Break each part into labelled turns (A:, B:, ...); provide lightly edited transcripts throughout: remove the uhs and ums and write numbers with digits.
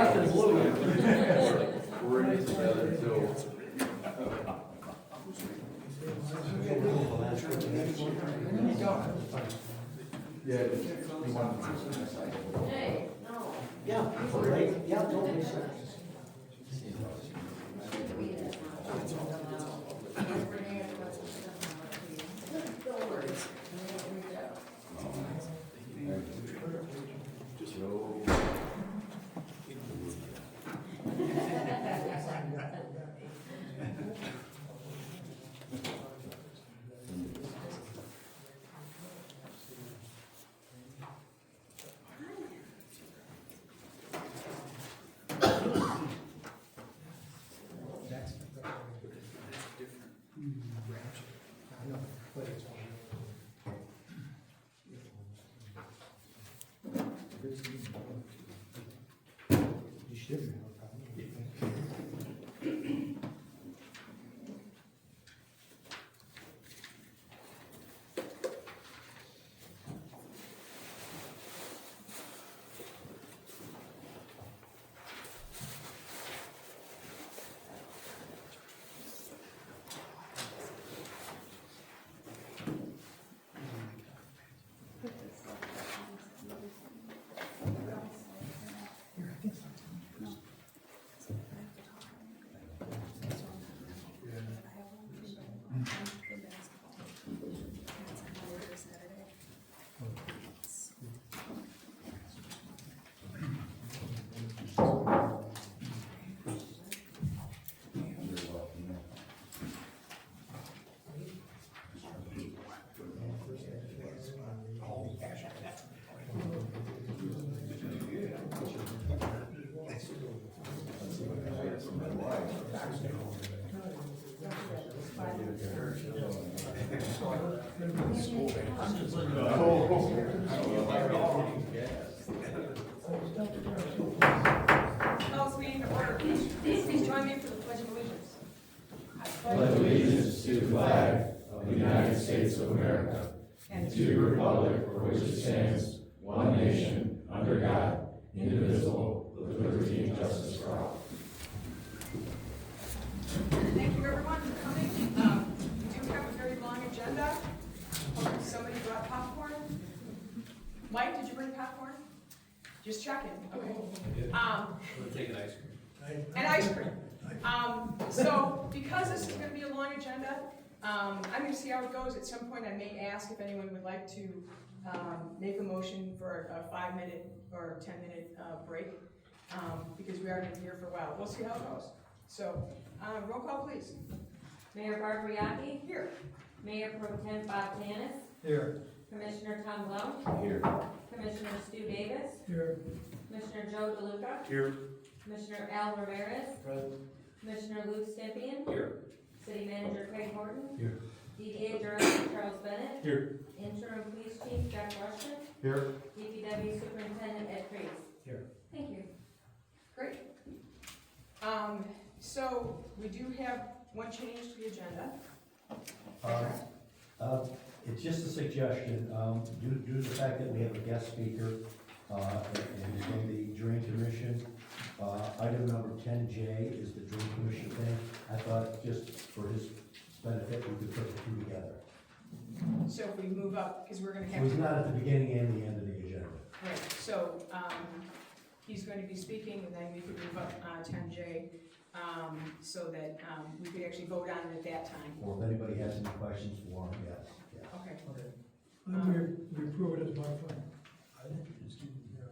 A: black and blue.
B: We're in it together until. Yeah. You want to-
C: Hey, no.
A: Yeah, right, yeah, don't miss it. You should have a problem.
D: Call meeting to order. Please join me for the pledge of allegiance.
E: Pledge allegiance to the flag of the United States of America and to the republic for which it stands, one nation, under God, indivisible, with liberty and justice for all.
D: Thank you everyone for coming. We do have a very long agenda. Hope somebody brought popcorn. Mike, did you bring popcorn? Just checking, okay.
B: We'll take an ice cream.
D: And ice cream. So because this is gonna be a long agenda, I'm gonna see how it goes. At some point, I may ask if anyone would like to make a motion for a 5-minute or 10-minute break, because we are gonna be here for a while. We'll see how it goes. So, roll call, please.
C: Mayor Barbiaki,
D: Here.
C: Mayor Pro Tem Bob Tanis,
A: Here.
C: Commissioner Tom Blount,
E: Here.
C: Commissioner Stu Davis,
A: Here.
C: Commissioner Joe DeLuca,
B: Here.
C: Commissioner Al Ramirez, Commissioner Luke Stempien,
B: Here.
C: City Manager Craig Horton,
A: Here.
C: DDA Director Charles Bennett,
A: Here.
C: Interim Police Chief Jeff Rushton,
A: Here.
C: DPW Superintendent Ed Priest.
A: Here.
C: Thank you.
D: Great. So we do have one change to the agenda.
F: It's just a suggestion, due to the fact that we have a guest speaker, and he's from the Drain Commission. Item number 10J is the Drain Commission thing. I thought just for his benefit, we could put the two together.
D: So if we move up, because we're gonna
F: It
D: have.
F: was not at the beginning and the end of the agenda.
D: Right, so, he's going to be speaking, and then we could move up, 10J, so that, we could actually vote on it at that time.
F: Or if anybody has any questions for him, yes, yes.
D: Okay.
G: Okay. We approve it as modified. I think you just keep it here.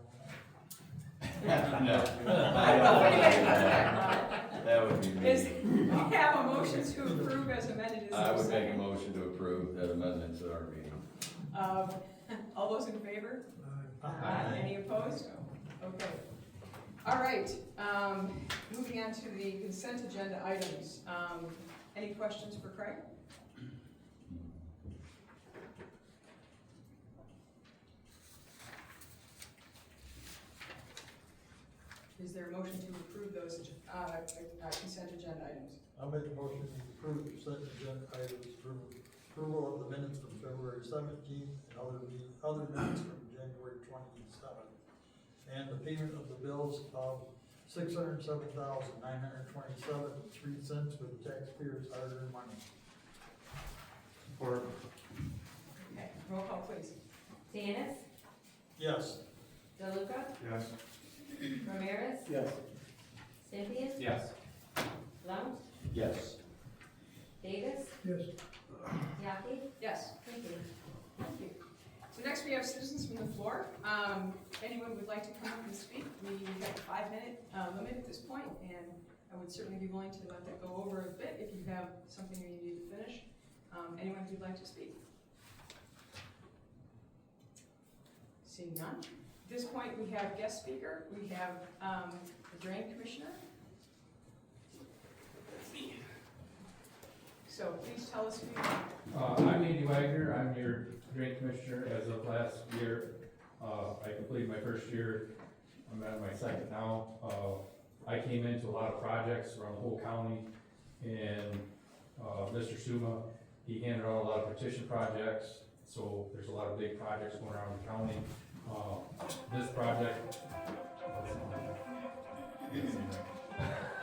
B: That would be me.
D: Is, we have a motion to approve as amended, is there
B: I
D: a
B: would make a
D: second?
B: motion to approve that amendment to our meeting.
D: All those in favor?
G: Aye.
D: Any opposed? Okay. All right, moving on to the consent agenda items. Any questions for Craig? Is there a motion to approve those consent agenda items?
G: I'll make a motion to approve the consent agenda items for approval of the minutes from February 17th and other minutes from January 27th. And the payment of the bills of $607,927.03 with taxpayers' hard-earned money.
B: Support.
D: Okay, roll call please.
C: Dennis,
G: Yes.
C: DeLuca,
B: Yes.
C: Ramirez,
A: Yes.
C: Stempien,
B: Yes.
C: Blount,
F: Yes.
C: Davis,
A: Yes.
C: Yaki,
D: Yes,
C: thank you.
D: thank you. So next we have citizens from the floor. Anyone would like to come up and speak? We have a 5-minute limit at this point, and I would certainly be willing to let that go over a bit if you have something you need to finish. Anyone who'd like to speak? Seeing none. At this point, we have guest speaker. We have the drain commissioner. So please tell us who you are.
E: I'm Andy Wagner, I'm your drain commissioner as of last year. I completed my first year, I'm at my second now. I came into a lot of projects around the whole county, and Mr. Suma, he handed out a lot of petition projects, so there's a lot of big projects going around the county. This project.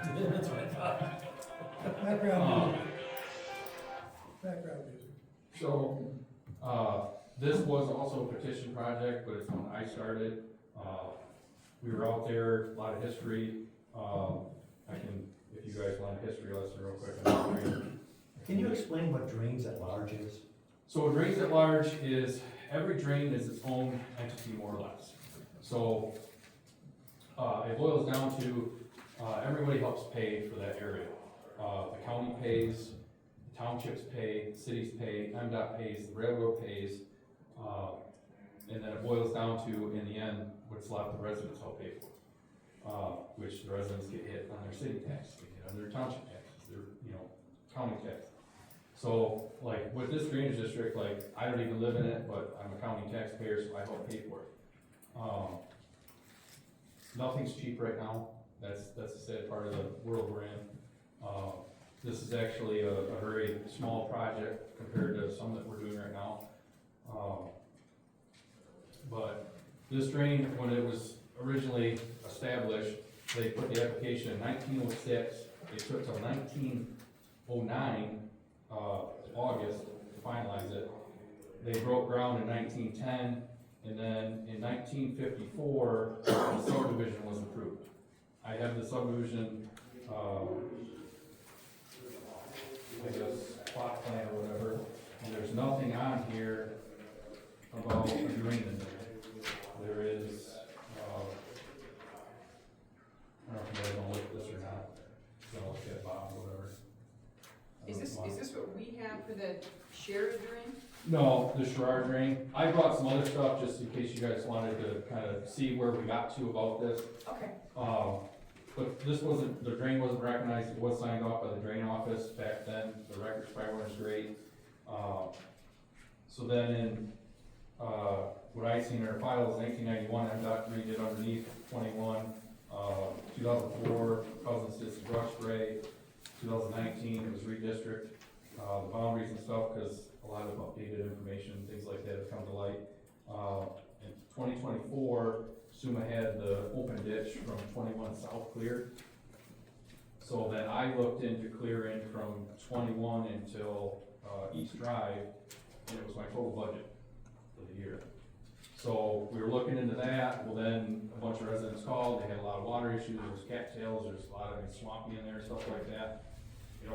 E: That's what I thought.
A: Background music.
E: So, this was also a petition project, but it's one I started. We were out there, a lot of history. I can, if you guys want a history lesson real quick.
F: Can you explain what drains at large is?
E: So drains at large is, every drain is its own entity more or less. So, it boils down to, everybody helps pay for that area. The county pays, the townships pay, the cities pay, MDOT pays, the railroad pays, and then it boils down to, in the end, what's left the residents help pay for. Which the residents get hit on their city tax, they get on their township taxes, their, county tax. So, like, with this drainage district, like, I don't even live in it, but I'm a county taxpayer, so I help pay for it. Nothing's cheap right now, that's the sad part of the world we're in. This is actually a very small project compared to some that we're doing right now. But this drain, when it was originally established, they put the application in 1906, it took till 1909, August to finalize it. They broke ground in 1910, and then in 1954, the subdivision was approved. I have the subdivision, I guess, plot plan or whatever, and there's nothing on here about a drain in there. There is, I don't know if you guys wanna look at this or not, don't look at Bob or whatever.
D: Is this what we have for the shared drain?
E: No, the Sherrard drain. I brought some other stuff just in case you guys wanted to kind of see where we got to about this.
D: Okay,
E: But this wasn't, the drain wasn't recognized, it was signed off by the drain office back then, the records probably weren't as great. So then in, what I seen in our files, 1991, MDOT redid underneath 21, 2004, Cousins did some brush spray, 2019, it was redistrict, the boundaries and stuff, because a lot of updated information, things like that have come to light. In 2024, SUMA had the open ditch from 21 South cleared. So then I looked into clearing from 21 until East Drive, and it was my total budget for the year. So we were looking into that, well then a bunch of residents called, they had a lot of water issues, there was cattails, there's a lot of it swampy in there, stuff like that.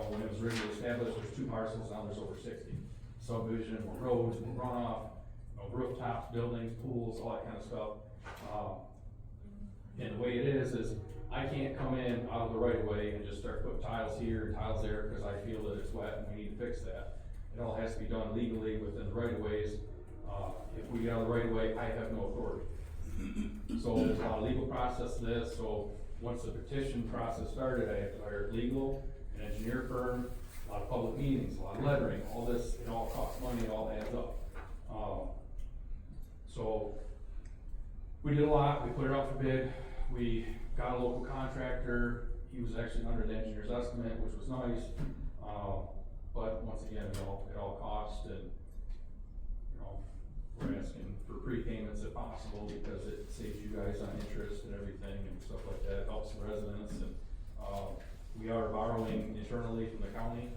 E: When it was originally established, there's 2 parcels, now there's over 60. Subdivision, more roads, more runoff, rooftops, buildings, pools, all that kind of stuff. And the way it is I can't come in out of the right of way and just start putting tiles here and tiles there because I feel that it's wet and we need to fix that. It all has to be done legally within the right of ways. If we get out of the right of way, I have no authority. So there's a lot of legal process to this, so once the petition process started, I had to hire legal, an engineer firm, a lot of public meetings, a lot of lettering, all this, it all costs money, it all adds up. So we did a lot, we put it out for bid, we got a local contractor, he was actually under the engineer's estimate, which was nice. But once again, it all costs, and, we're asking for prepayments if possible, because it saves you guys on interest and everything and stuff like that, it helps the residents. we are borrowing internally from the county.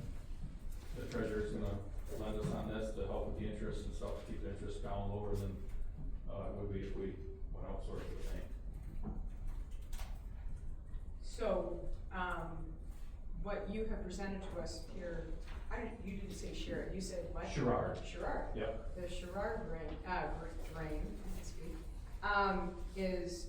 E: The treasurer's gonna lend us on this to help with the interest and stuff, to keep the interest down lower than, it would be if we went outsourced to the bank.
D: So, what you have presented to us here, you didn't say Sherrod, you said what?
E: Sherrard.
D: Sherrard.
E: Yep.
D: The Sherrard drain, I can't speak, is,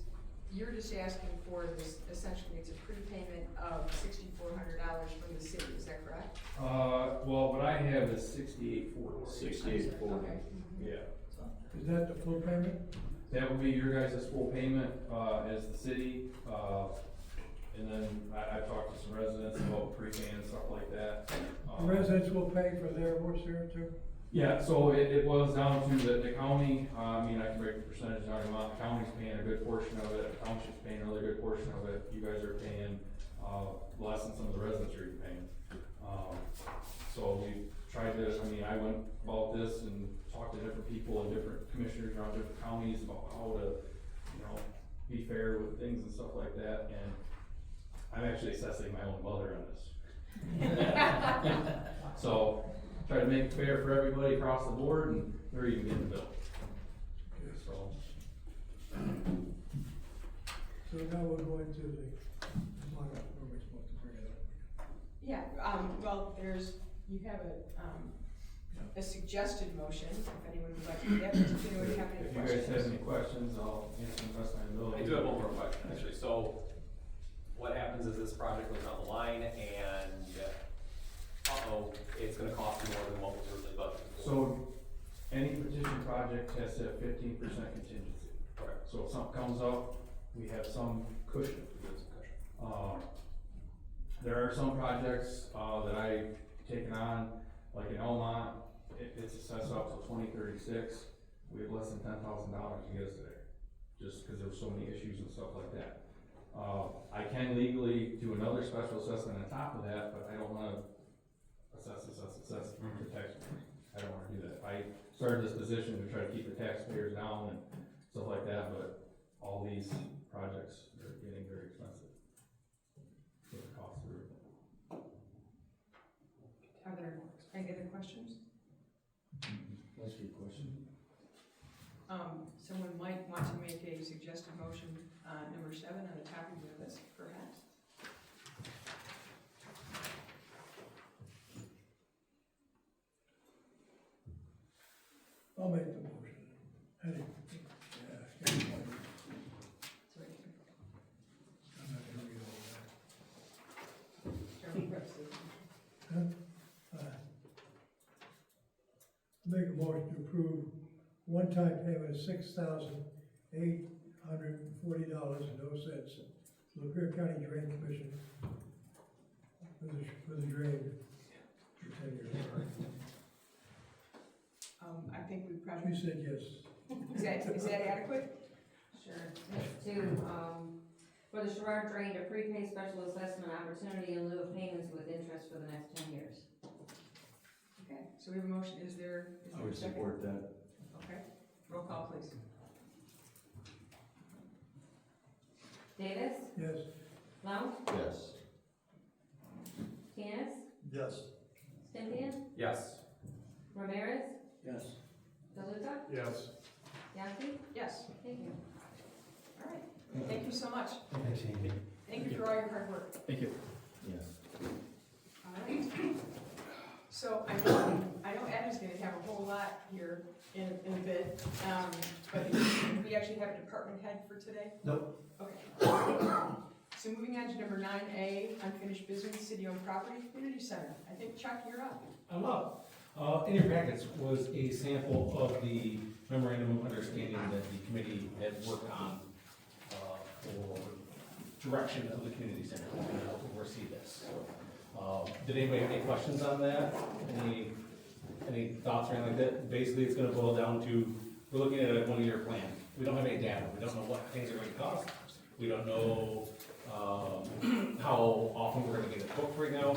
D: you're just asking for this, essentially, it's a prepayment of $6,400 from the city, is that correct?
E: Well, what I have is 6840.
B: 6840.
D: Okay.
E: Yeah.
G: Is that the full payment?
E: That would be your guys' full payment, as the city, and then I've talked to some residents about prepaying and stuff like that.
G: The residents will pay for their work there too?
E: Yeah, so it boils down to the county, I mean, I can break the percentage down to amount, the county's paying a good portion of it, the township's paying a really good portion of it, you guys are paying, less than some of the residents are paying. So we tried to, I mean, I went about this and talked to different people and different commissioners around different counties about how to, you know, be fair with things and stuff like that, and I'm actually assessing my own mother on this. So, try to make it fair for everybody across the board, and they're even getting the bill. So,
G: So now we're going to the, where are we supposed to bring it up?
D: Yeah, well, you have a suggested motion, if anyone would like to, do that, does anyone have any
E: if you guys have
D: questions?
E: any questions, I'll answer them best I
H: I
E: ability.
H: do have one more question, actually. So what happens is this project goes down the line and, it's gonna cost you more than what was originally budgeted for.
E: So, any petition project has to have 15% contingency.
H: Correct.
E: So if something comes up, we have some cushion. There are some projects, that I've taken on, like in Elmont, it's assessed up to 2036. We have less than $10,000 to get us there, just because there were so many issues and stuff like that. I can legally do another special assessment on top of that, but I don't wanna assess the taxpayers. I don't wanna do that. I started this position to try to keep the taxpayers down and stuff like that, but all these projects are getting very expensive. So the cost through.
D: Are there any other questions?
A: That's a good question.
D: Someone might want to make a suggested motion, number 7 on the top of your list, perhaps?
G: I'll make the motion. Any, yeah,
D: It's right here.
G: I'm not gonna read all
D: Chairman Prepsley.
G: that. Make a motion to approve one-time payment of $6,840.00 to the Lapeer County Drain Commission for the drain for 10 years.
D: I think we
G: She
D: probably,
G: said yes.
D: is that adequate?
C: Sure. It's to, for the Sherrard Drain to prepay special assessment opportunity in lieu of payments with interest for the next 10 years.
D: Okay, so we have a motion, is there a second?
B: that.
D: Okay, roll call please.
C: Davis,
G: Yes.
C: Lount,
B: Yes.
C: Cannis,
G: Yes.
C: Stimpian,
H: Yes.
C: Ramirez,
A: Yes.
C: DeLuca,
E: Yes.
C: Yazdi.
D: Yes,
C: Thank you.
D: all right, thank you so much.
F: Thanks, Amy.
D: Thank you for all your hard work.
B: Thank you. Yes.
D: All right. So I know Ed is gonna have a whole lot here in a bit, but do we actually have a department head for today?
A: Nope.
D: Okay. So moving on to number 9A, unfinished business, city-owned property, community center. I think Chuck, you're up.
I: I'm up. In your packets was a sample of the memorandum of understanding that the committee had worked on for direction of the community center, to oversee this. Did anybody have any questions on that? Any thoughts or anything like that? Basically, it's gonna boil down to, we're looking at a one-year plan. We don't have any data. We don't know what things are going to cost. We don't know how often we're gonna get it booked right now.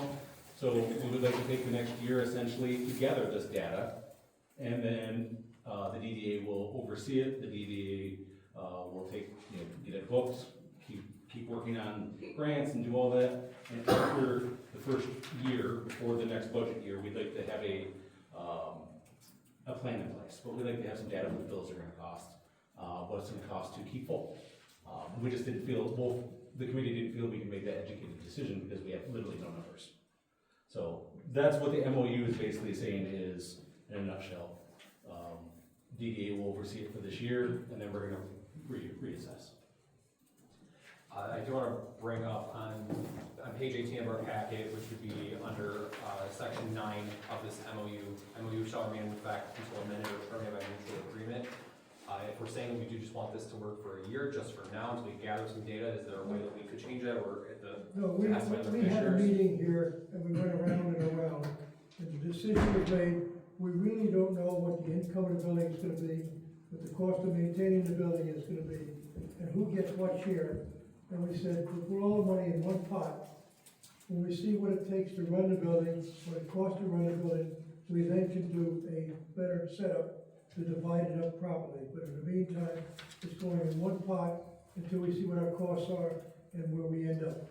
I: So we would like to take the next year essentially to gather this data, and then the DDA will oversee it. The DDA will take, get it booked, keep working on grants and do all that. And after the first year, before the next budget year, we'd like to have a plan in place. But we'd like to have some data what the bills are gonna cost, what it's gonna cost to keep full. We just didn't feel, the committee didn't feel we could make that educated decision because we have literally no numbers. So that's what the MOU is basically saying is, in a nutshell. DDA will oversee it for this year, and then we're gonna reassess.
H: I do wanna bring up on page 18 of our packet, which would be under, section 9 of this MOU shall remain in effect until amended or terminated by mutual agreement. If we're saying we do just want this to work for a year, just for now, until we gather some data, is there a way that we could change that, or at the?
A: No, we
H: ask by the
A: had a
H: commissioners?
A: meeting here, and we went around and around, and the decision was made, we really don't know what the income of the building is gonna be, what the cost of maintaining the building is gonna be, and who gets what share. And we said, we put all the money in one pot, when we see what it takes to run the building, what it costs to run the building, we then can do a better setup to divide it up properly. But in the meantime, it's going in one pot until we see what our costs are and where we end up.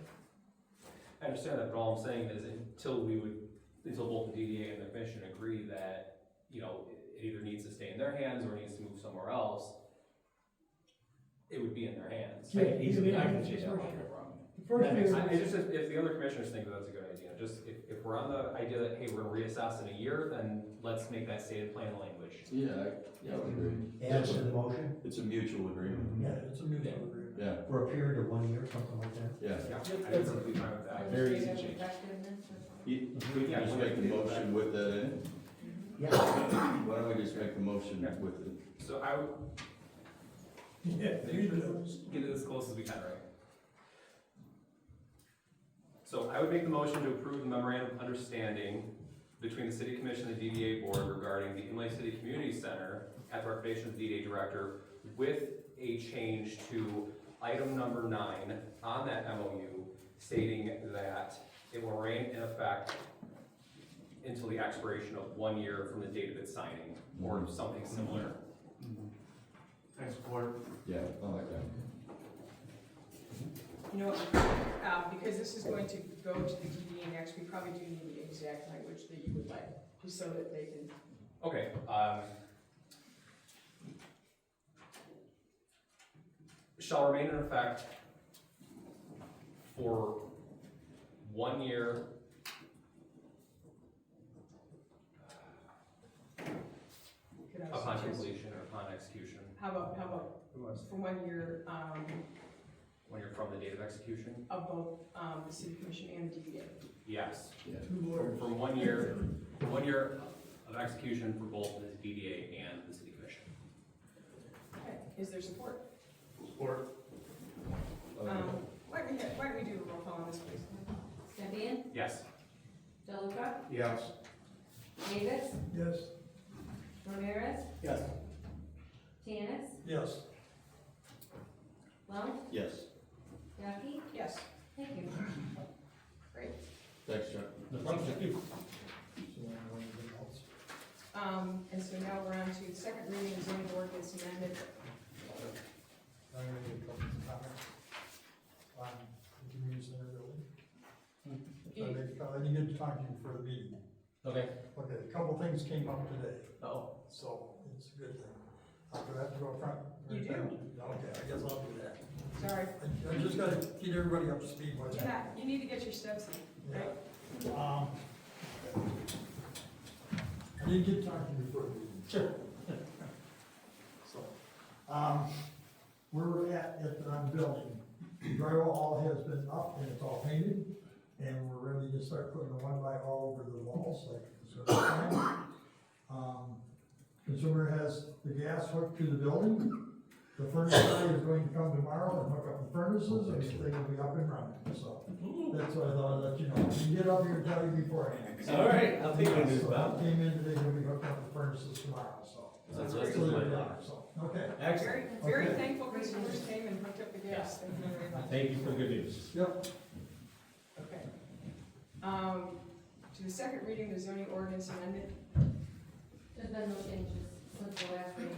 H: I understand that, but all I'm saying is until both the DDA and the commission agree that, you know, it either needs to stay in their hands or needs to move somewhere else, it would be in their hands.
A: Yeah.
I: Easily, I can change that one, no problem.
A: The first
I: That makes
A: year,
H: I just, if the other commissioners think that that's a good idea, just if we're on the idea that, hey, we're gonna reassess in a year, then let's make that stated plain language.
B: Yeah, I would agree.
F: Add to the motion,
B: It's a mutual agreement.
F: yeah,
G: It's a mutual agreement.
B: Yeah,
F: for a period of 1 year, something like that.
B: yeah.
H: Yeah, I'm perfectly fine with that.
I: Very
C: Date
I: easy
C: of
I: change.
C: effectiveness or something?
B: We can just make the motion with that in.
F: Yeah,
B: Why don't we just make the motion with it?
H: So I would
A: yeah, you do.
H: get it as close as we can, right? So I would make the motion to approve the memorandum of understanding between the city commission and the DDA board regarding the Imlay City Community Center at the recommendation of the DDA director with a change to item number 9 on that MOU stating that it will remain in effect until the expiration of 1 year from the date of its signing, or something similar.
B: I support. Yeah, I like that.
D: You know, because this is going to go to the DDA next, we probably do need the exact language that you would like, just so that they can.
H: Okay, shall remain in effect for 1 year.
D: Could I
H: Upon
D: suggest-
H: completion or upon execution,
D: How about for 1 year,
H: 1 year from the date of execution?
D: of both, the city commission and the DDA?
H: Yes.
A: Two lawyers.
H: From 1 year, 1 year of execution for both the DDA and the city commission.
D: Okay, is there support?
B: Support.
D: Why don't we do a roll call on this, please?
C: Stepien?
H: Yes.
C: Delluca?
B: Yes.
C: Davis?
A: Yes,
C: Ramirez?
B: Yes.
C: Tanis?
G: Yes.
C: Lund?
B: Yes.
C: Yaki?
D: Yes,
C: Thank you.
D: great.
B: Thanks, Chuck.
I: No problem, thank you.
G: So, anything else?
D: And so now we're on to the second reading of zoning ordinance amendment.
G: I'm gonna get a couple of comments on the community center building. I didn't get to talk to you for the meeting.
I: Okay.
G: Okay, a couple things came up today,
I: Oh.
G: so it's a good thing. Do I have to go up front?
D: You do.
G: Okay, I guess I'll do that.
D: Sorry.
G: I just gotta get everybody up to speed with that.
D: Yeah, you need to get your steps in, right?
G: Yeah. I didn't get to talk to you before the meeting.
I: Sure.
G: So, where we're at the building, drywall all has been up and it's all painted, and we're ready to start putting the one by all over the walls, like the consumer can. Consumer has the gas hooked to the building. The furnace guy is going to come tomorrow and hook up the furnaces, and everything will be up and running, so. That's what I thought I'd let you know. I can get up here and tell you beforehand.
I: All right, I'll take the news,
G: So,
I: Bob.
G: Came in today, we'll be hooking up the furnaces tomorrow, so.
I: That's
G: So
I: what
G: they're
I: it's
G: done, so, okay.
I: Excellent.
D: Very
G: Okay.
D: thankful customers came and hooked up the gas. Thank you very much.
I: Thank you for the good news.
G: Yep.
D: Okay. To the second reading of the zoning ordinance amendment.
C: There's been no changes since the last reading.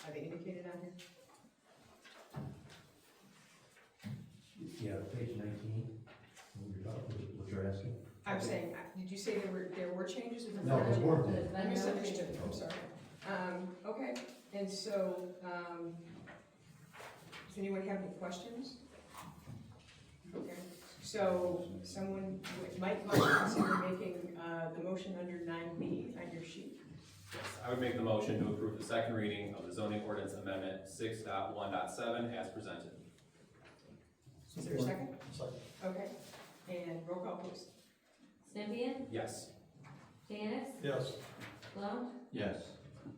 D: Are they indicated on here?
F: Yeah, page 19, what you're asking.
D: I'm saying, did you say there were changes? Or
F: No, there weren't.
C: There's been
D: I
C: no
D: misunderstood,
C: changes.
D: I'm sorry. Okay, and so, does anyone have any questions? Okay, so someone might want to consider making, the motion under 9B on your sheet.
H: Yes, I would make the motion to approve the second reading of the zoning ordinance amendment 6.1.7 as presented.
D: Is there a second?
G: Second.
D: Okay, and roll call please.
C: Symbian,
H: Yes.
A: Yes.
C: Janice, Plum,
E: Yes.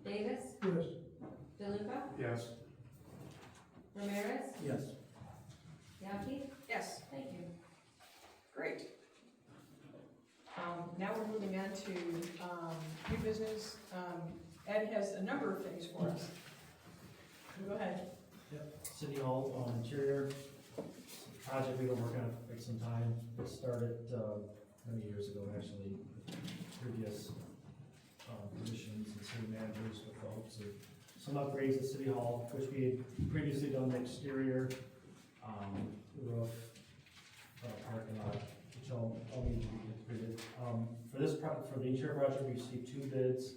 C: Davis,
A: Yes.
C: DeLuca,
B: Yes.
C: Ramirez,
F: Yes.
C: Yaki,
D: Yes,
C: thank you.
D: great. Now we're moving on to, new business. Ed has a number of things for us. Go ahead.
J: City Hall, interior, project we've been working on for quite some time. It started, many years ago, actually, with previous, positions and city managers with the hopes of some upgrades at City Hall, which we had previously done the exterior, roof, parking lot, which all need to be completed. For this for the interior project, we received 2 bids.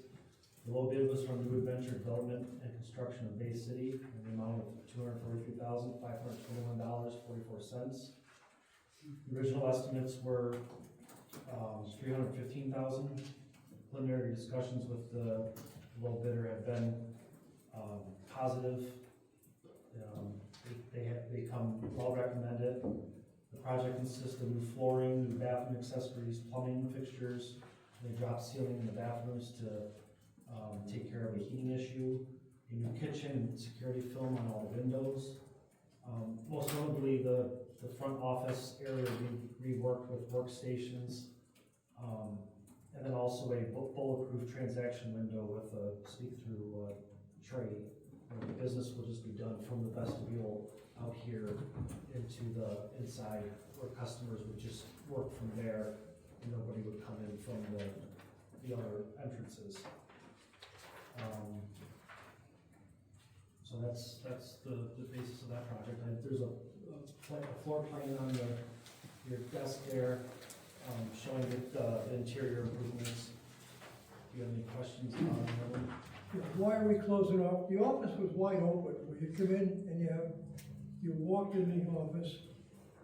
J: The low bid was from New Adventure Development and Construction of Bay City, in the amount of $243,521.44. The original estimates were $315,000. Preliminary discussions with the low bidder have been positive. They come well recommended. The project consists of new flooring, new bathroom accessories, plumbing fixtures. They drop ceiling in the bathrooms to take care of a heating issue, a new kitchen and security film on all the windows. Most notably, the front office area reworked with workstations, and then also a bulletproof transaction window with a speak-through tray. Where the business will just be done from the vestibule out here into the inside, where customers would just work from there, and nobody would come in from the other entrances. So that's the basis of that project. And there's a floor plan on your desk there, showing the interior improvements. Do you have any questions on them?
A: Yeah, why are we closing off? The office was wide open, where you come in and you walked in the office,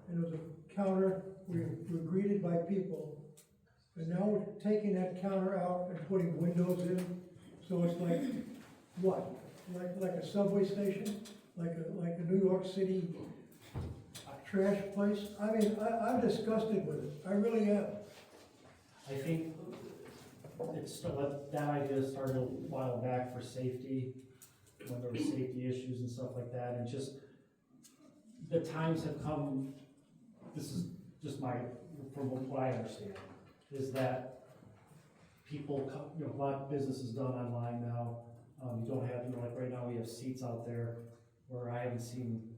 A: and there was a counter where you were greeted by people. And now we're taking that counter out and putting windows in, so it's like, what? Like a subway station? Like a New York City trash place? I mean, I'm disgusted with it, I really am.
J: I think that idea started a while back for safety, when there were safety issues and stuff like that, and just, the times have come, this is just from what I understand, is that people, a lot of business is done online now. You don't have, like right now we have seats out there where I haven't seen,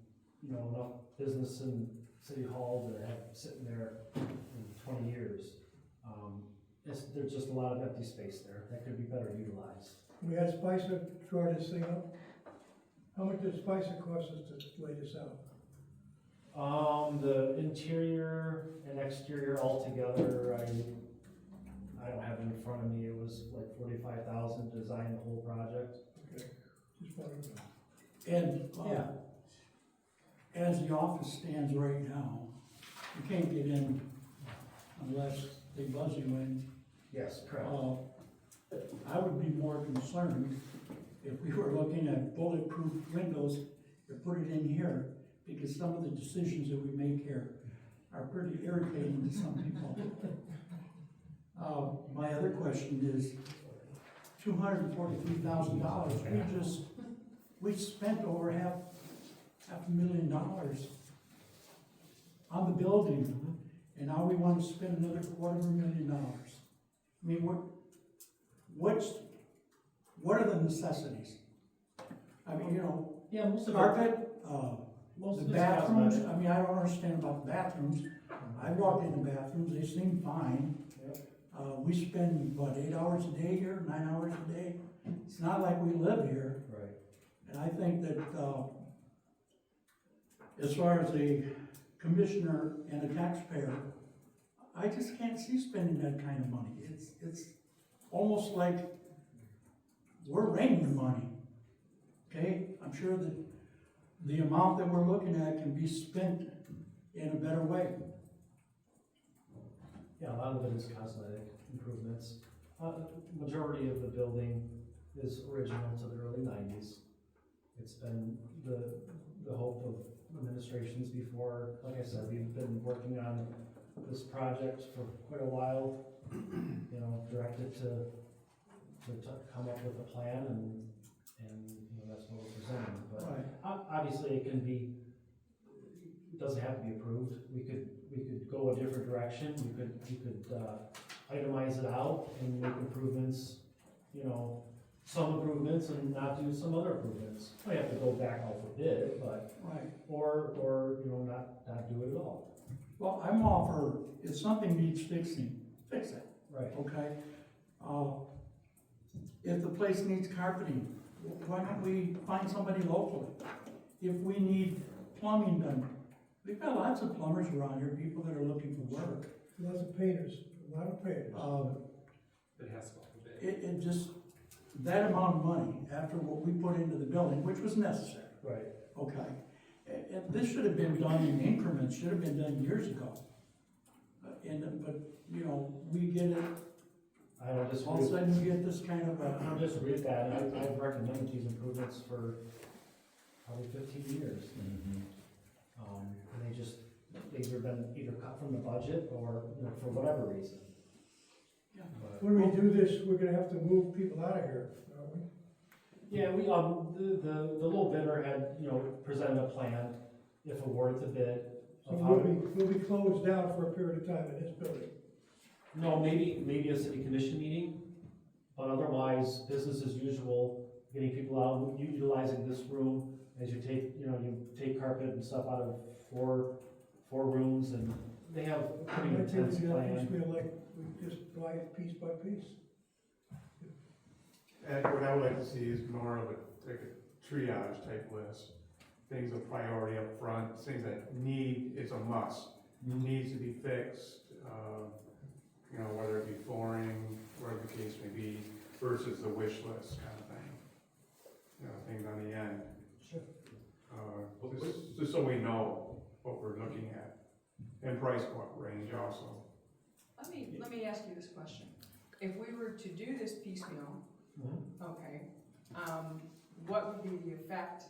J: enough business in City Hall to have sitting there in 20 years. There's just a lot of empty space there that could be better utilized.
A: We had Spicer draw this thing up. How much did Spicer cost us to lay this out?
J: The interior and exterior altogether, I don't have it in front of me, it was like $45,000 to design the whole project.
A: Okay, just wanted to know.
K: And,
J: Yeah.
K: as the office stands right now, you can't get in unless they buzz you in.
J: Yes, correct.
K: I would be more concerned if we were looking at bulletproof windows to put it in here, because some of the decisions that we make here are pretty irritating to some people. My other question is, $243,000, we spent over half $500,000 on the building, and now we want to spend another $250,000. I mean, what are the necessities? I mean,
J: Yeah, most of it,
K: carpet,
J: most
K: the
J: of it's
K: bathrooms,
J: cosmetic.
K: I mean, I don't understand about the bathrooms. I walked in the bathrooms, they seem fine.
J: Yep.
K: We spend, 8 hours a day here, 9 hours a day? It's not like we live here.
J: Right.
K: And I think that, as far as a commissioner and a taxpayer, I just can't see spending that kind of money. It's almost like we're raining the money, okay? I'm sure that the amount that we're looking at can be spent in a better way.
J: Yeah, a lot of it is cosmetic improvements. Majority of the building is original to the early 90s. It's been the hope of administrations before. Like I said, we've been working on this project for quite a while, you know, directed to come up with a plan, and you know, that's what we're presenting. But obviously, it doesn't have to be approved. We could go a different direction. We could itemize it out and make improvements, you know, some improvements and not do some other improvements. We have to go back out for bid, but,
K: Right.
J: or, you know, not do it at all.
K: Well, I'm all for, if something needs fixing, fix it,
J: Right.
K: okay? If the place needs carpeting, why don't we find somebody locally? If we need plumbing done, we've got lots of plumbers around here, people that are looking for work.
A: Lots of painters, a lot of painters.
H: It has to go for bid.
K: It just, that amount of money, after what we put into the building, which was necessary,
J: Right.
K: okay? And this should have been done in increments, should have been done years ago. But, you know, we get it,
J: I don't disagree.
K: all of a sudden you get this kind of
J: I don't disagree with that, and I've recommended these improvements for probably 15 years. And they've either cut from the budget or, you know, for whatever reason.
K: Yeah.
J: But-
A: When we do this, we're gonna have to move people out of here, aren't we?
J: Yeah, we, the little bidder had, you know, presented a plan, if awarded the bid,
A: So
J: of how
A: we'll be closed down for a period of time in this building.
J: no, maybe a city commission meeting, but otherwise, business as usual, getting people out, utilizing this room as you take carpet and stuff out of four rooms, and they have a pretty
A: I think
J: intense
A: we
J: plan.
A: like, we just buy it piece by piece.
L: And what I would like to see is more of like a triage type list. Things of priority up front, things that it's a must, needs to be fixed. You know, whether it be flooring, whatever the case may be, versus the wish list kind of thing. You know, things on the end.
J: Sure.
L: Just so we know what we're looking at. And price range also.
D: Let me ask you this question. If we were to do this piecemeal,
J: Mhm.
D: okay, what would be the effect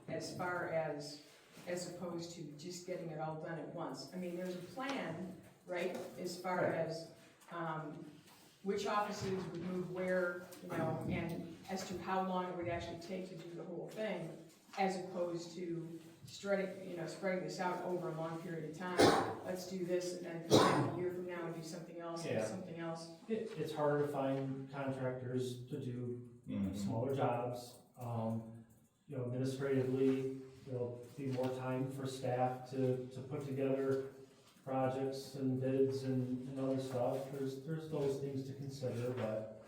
D: as far as opposed to just getting it all done at once? I mean, there's a plan, right, as far as, which offices would move where, you know, and as to how long it would actually take to do the whole thing, as opposed to spreading this out over a long period of time. Let's do this, and then a year from now, and do something else, and
J: Yeah.
D: something else.
J: It's harder to find contractors to do smaller jobs. You know, administratively, there'll be more time for staff to put together projects and bids and other stuff. There's those things to consider, but,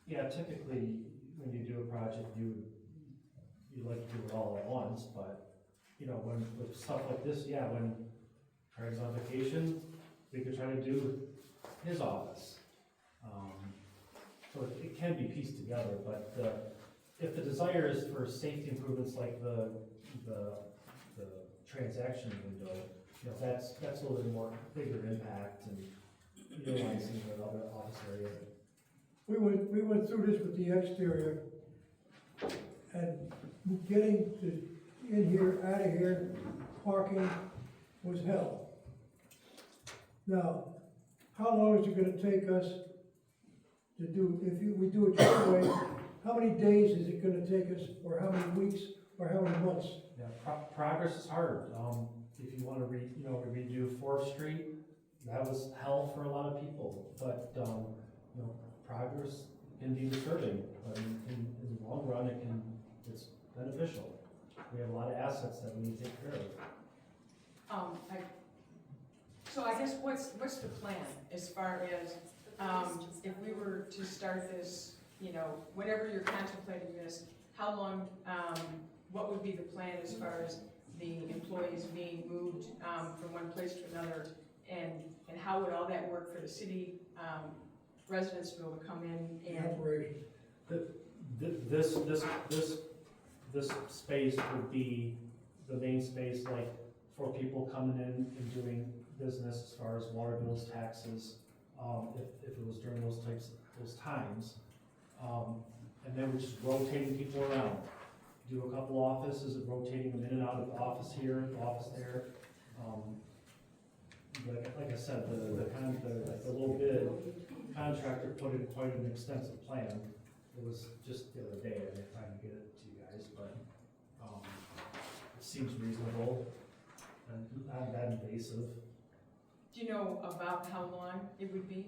J: yeah, typically, when you do a project, you like to do it all at once, but, you know, with stuff like this, yeah, when Craig's on vacation, we could try to do his office. So it can be pieced together, but if the desire is for safety improvements like the transaction window, you know, that's a little bit more bigger impact and utilizing the other office area.
A: We went through this with the exterior, and getting in here, out of here, parking was hell. Now, how long is it gonna take us to do, we do it your way, how many days is it gonna take us, or how many weeks, or how many months?
J: Yeah, progress is hard. If you wanna redo 4th Street, that was hell for a lot of people, but, you know, progress can be disturbing, but in the long run, it's beneficial. We have a lot of assets that we need to take care of.
D: So I guess what's the plan as far as, if we were to start this, you know, whenever you're contemplating this, how long, what would be the plan as far as the employees being moved, from one place to another? And how would all that work for the city, residents to be able to come in
A: The
D: and?
A: operation.
J: This space would be the main space, like, for people coming in and doing business as far as water bills, taxes, if it was during those times. And then we're just rotating people around. Do a couple offices, and rotating them in and out of the office here, the office there. Like I said, the little bid contractor put in quite an extensive plan. It was just the other day, I didn't have time to get it to you guys, but, it seems reasonable and not that invasive.
D: Do you know about how long it would be?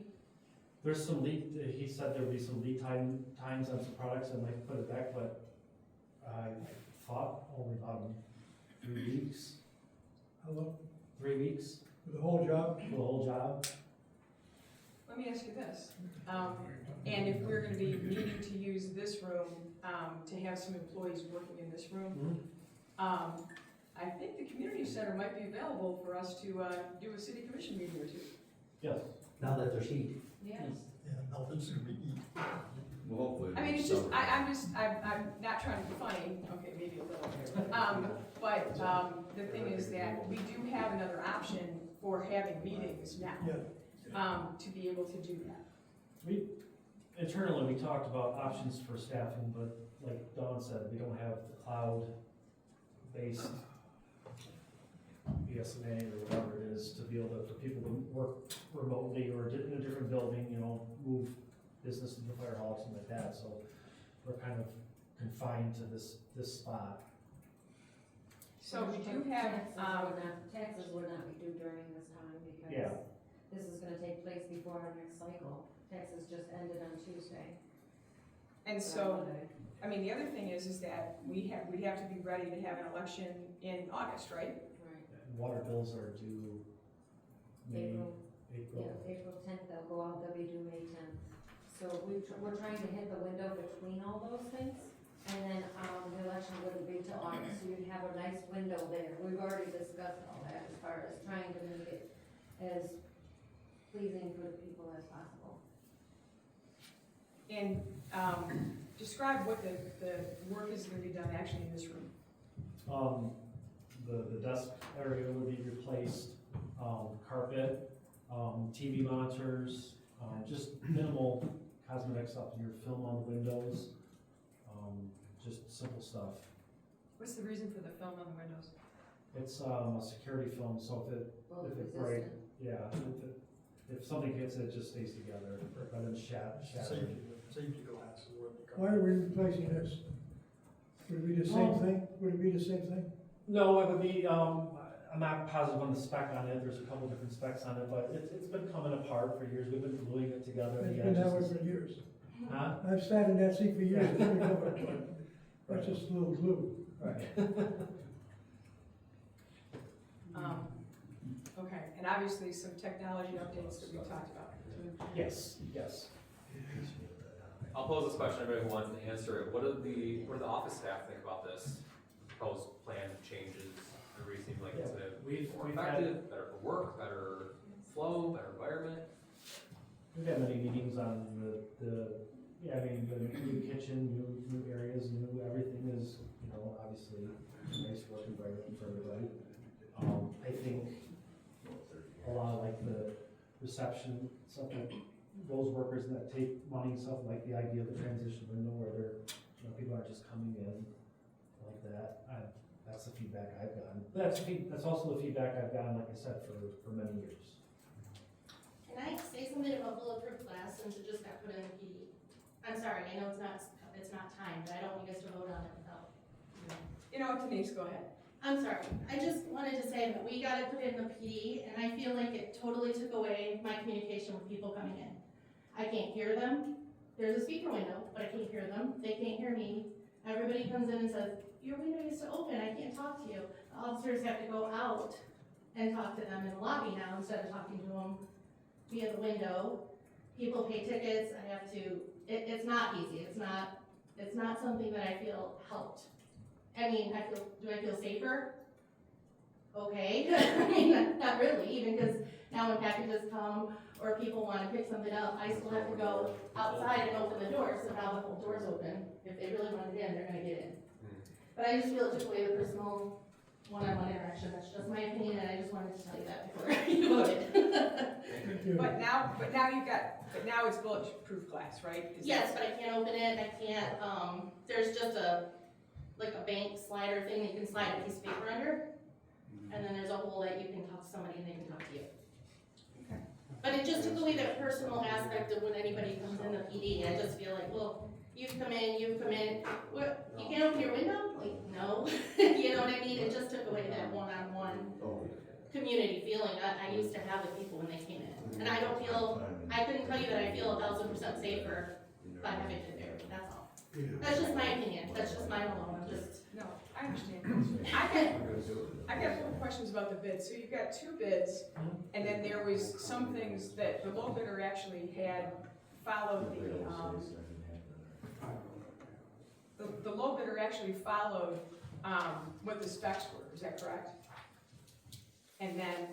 J: There's some he said there would be some lead times on some products that might put it back, but I thought only about 3 weeks.
A: How long?
J: 3 weeks
A: For the whole job?
J: for the whole job.
D: Let me ask you this, and if we're gonna be needing to use this room, to have some employees working in this room, I think the community center might be available for us to, do a city commission meeting or two.
J: Yes.
F: Now that there's heat.
C: Yes.
G: Yeah, nothing's gonna be eaten.
E: Well, hopefully.
D: I mean, it's just, I'm not trying to be funny, okay, maybe a little. But, the thing is that we do have another option for having meetings now,
A: Yeah.
D: to be able to do that.
J: Internally, we talked about options for staffing, but like Dawn said, we don't have the cloud-based BSNA or whatever it is to be able to, for people to work remotely or in a different building, move business into the fire hall, something like that, so we're kind of confined to this spot.
D: So we do have,
C: Taxes would not be due during this time
J: Yeah.
C: because this is gonna take place before our next cycle. Taxes just ended on Tuesday.
D: and so, I mean, the other thing is that we'd have to be ready to have an election in August, right?
C: Right.
J: And water bills are due May,
C: April,
J: April.
C: yeah, April 10th, they'll go out, they'll be due May 10th. So we're trying to hit the window between all those things. And then, the election wouldn't be till August, so you'd have a nice window there. We've already discussed all that as far as trying to make it as pleasing for the people as possible.
D: And, describe what the work is gonna be done actually in this room.
J: The desk area would be replaced, carpet, TV monitors, just minimal cosmetic stuff, your film on the windows, just simple stuff.
D: What's the reason for the film on the windows?
J: It's a security film, so if it breaks,
C: Resistant.
J: yeah, if something hits it, it just stays together, rather than shattering.
G: Safety glass is where they come.
A: Why are we replacing this? Would it be the same thing? Would it be the same thing?
J: No, it would be, I'm not positive on the spec on it, there's a couple different specs on it, but it's been coming apart for years, we've been gluing it together.
A: It's
J: the
A: been that way
J: edges.
A: for years.
J: Huh?
A: I've sat in that seat for years. It's been covered. That's just a little glue.
J: Right.
D: Okay, and obviously some technology updates that we talked about.
J: Yes, yes.
H: I'll pose this question, everybody who wants to answer it. What do the office staff think about this proposed plan changes? Everybody seems like it's gonna be more
J: We've had-
H: effective, better for work, better flow, better environment.
J: We've had many meetings on the new kitchen, new areas, new everything is, obviously a nice work environment for everybody. I think a lot of like the reception, stuff like those workers that take money and stuff, like the idea of the transition window where they're, people aren't just coming in like that. That's the feedback I've gotten. That's also the feedback I've gotten, like I said, for many years.
M: Can I say something about bulletproof glass since it just got put in the PD? I'm sorry, I know it's not time, but I don't want you guys to vote on it without.
D: You know what, Denise, go ahead.
M: I'm sorry, I just wanted to say that we got it put in the PD, and I feel like it totally took away my communication with people coming in. I can't hear them. There's a speaker window, but I can't hear them. They can't hear me. Everybody comes in and says, your window used to open, I can't talk to you. The officers have to go out and talk to them in the lobby now instead of talking to them via the window. People pay tickets, I have to, it's not easy, it's not It's not something that I feel helped. I mean, do I feel safer? Okay, I mean, not really, even because now when packages come or people want to pick something up, I still have to go outside and open the door, so now the whole door's open. If they really want it in, they're gonna get in. But I just feel it took away the personal one-on-one interaction. That's just my opinion, and I just wanted to tell you that before you voted.
A: Thank you.
D: But now it's bulletproof glass, right? Is
M: Yes,
D: that-
M: but I can't open it, I can't, there's just like a bank slider thing that you can slide a piece of paper under. And then there's a hole that you can talk to somebody and they can talk to you.
D: Okay.
M: But it just took away that personal aspect of when anybody comes in the PD. I just feel like, well, you've come in, what, you can't open your window? Like, no, you know what I mean? It just took away that one-on-one community feeling I used to have with people when they came in. And I couldn't tell you that I feel 1,000% safer by having it there, that's all. That's just my opinion, that's just mine alone, I'm just.
D: No, I understand. I got a couple questions about the bids. So you've got two bids, and then there was some things that the low bidder actually had followed the low bidder actually followed, what the specs were, is that correct? And then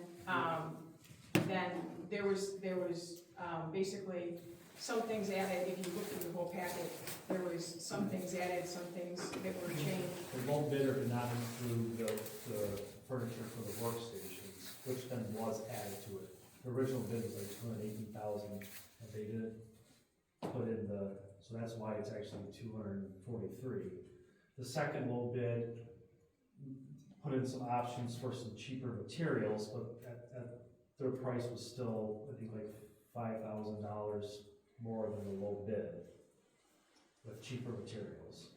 D: there was, basically some things added. If you look through the whole packet, there was some things added, some things that were changed.
J: The low bidder did not include the furniture for the workstations, which then was added to it. The original bid was like $218,000, and they did put in so that's why it's actually $243,000. The second low bid put in some options for some cheaper materials, but at their price was still, I think, like $5,000 more than the low bid with cheaper materials.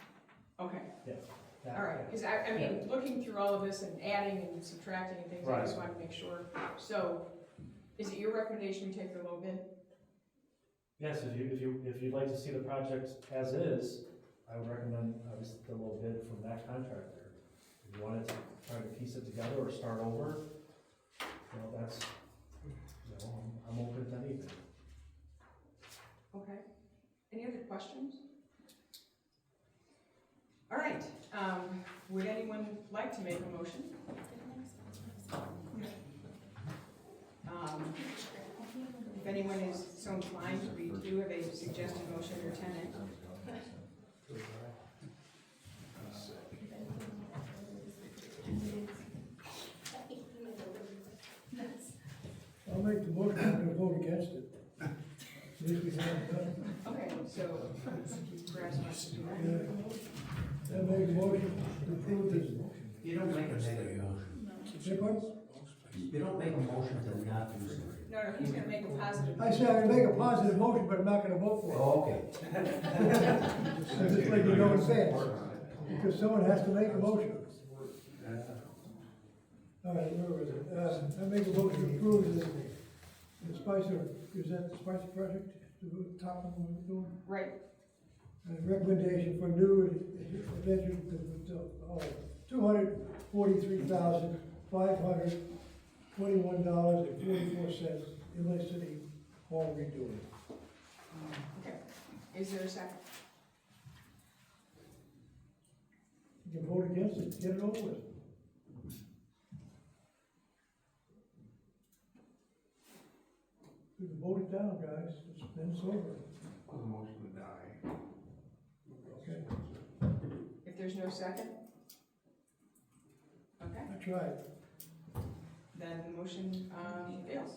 D: Okay.
J: Yeah.
D: All right, because I mean, looking through all of this and adding and subtracting and things, I just wanted to make sure. So, is it your recommendation we take the low bid?
J: Yes, if you'd like to see the project as is, I would recommend obviously the low bid from that contractor. If you wanted to try to piece it together or start over, that's, I'm open to anything.
D: Okay. Any other questions? All right, would anyone like to make a motion? If anyone is so inclined, we do have a suggested motion or tenant.
A: I'll make the motion, I'm gonna vote against it. At least we haven't done.
D: Okay, so, Grass wants to do that.
A: Yeah. I make a motion to approve this.
F: You don't make a motion.
A: Say what?
F: You don't make a motion to not use it.
D: No, he's gonna make a positive.
A: I said I'm gonna make a positive motion, but I'm not gonna vote for it.
F: Oh, okay.
A: I'm just letting you know in advance, because someone has to make a motion. All right, where was it? I make a motion to approve the Spicer, is that the Spicer project, the top one we're doing?
D: Right.
A: Recommendation for new adventure, $243,521.44, Inlet City Hall redoing.
D: Okay, is there a second?
A: You can vote against it, get it over with. We can vote it down, guys, then it's over.
L: The motion to die.
A: Okay,
D: If there's no second? Okay,
A: I tried.
D: then the motion, fails.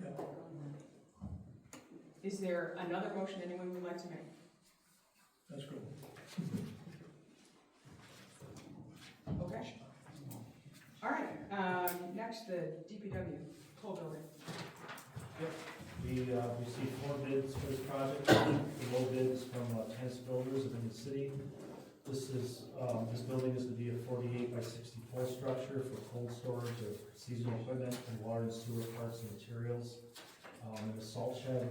A: Yeah.
D: Is there another motion anyone would like to make?
A: That's cool.
D: Okay. All right, next, the DPW, Cole building.
J: We received 4 bids for this project. The low bid is from Tennis Builders within the city. This building is to be a 48 by 60 pole structure for cold storage of seasonal equipment and water and sewer parts and materials. In the salt shed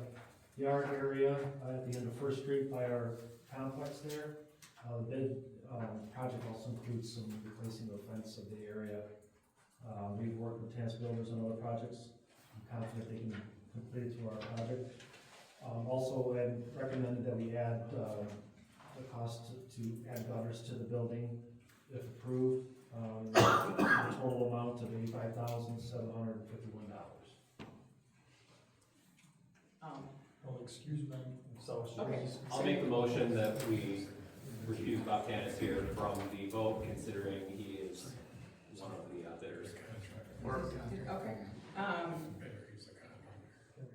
J: yard area at the end of First Street by our complex there. The bid project also includes some replacing the fence of the area. We've worked with Tennis Builders on other projects. I'm confident they can complete it to our project. Also, I recommended that we add the cost to add gutters to the building, if approved, the total amount of $85,751.
G: Oh, excuse me, so,
D: Okay.
H: I'll make the motion that we recuse Bob Tanis here from the vote, considering he is one of the bidders.
D: Okay.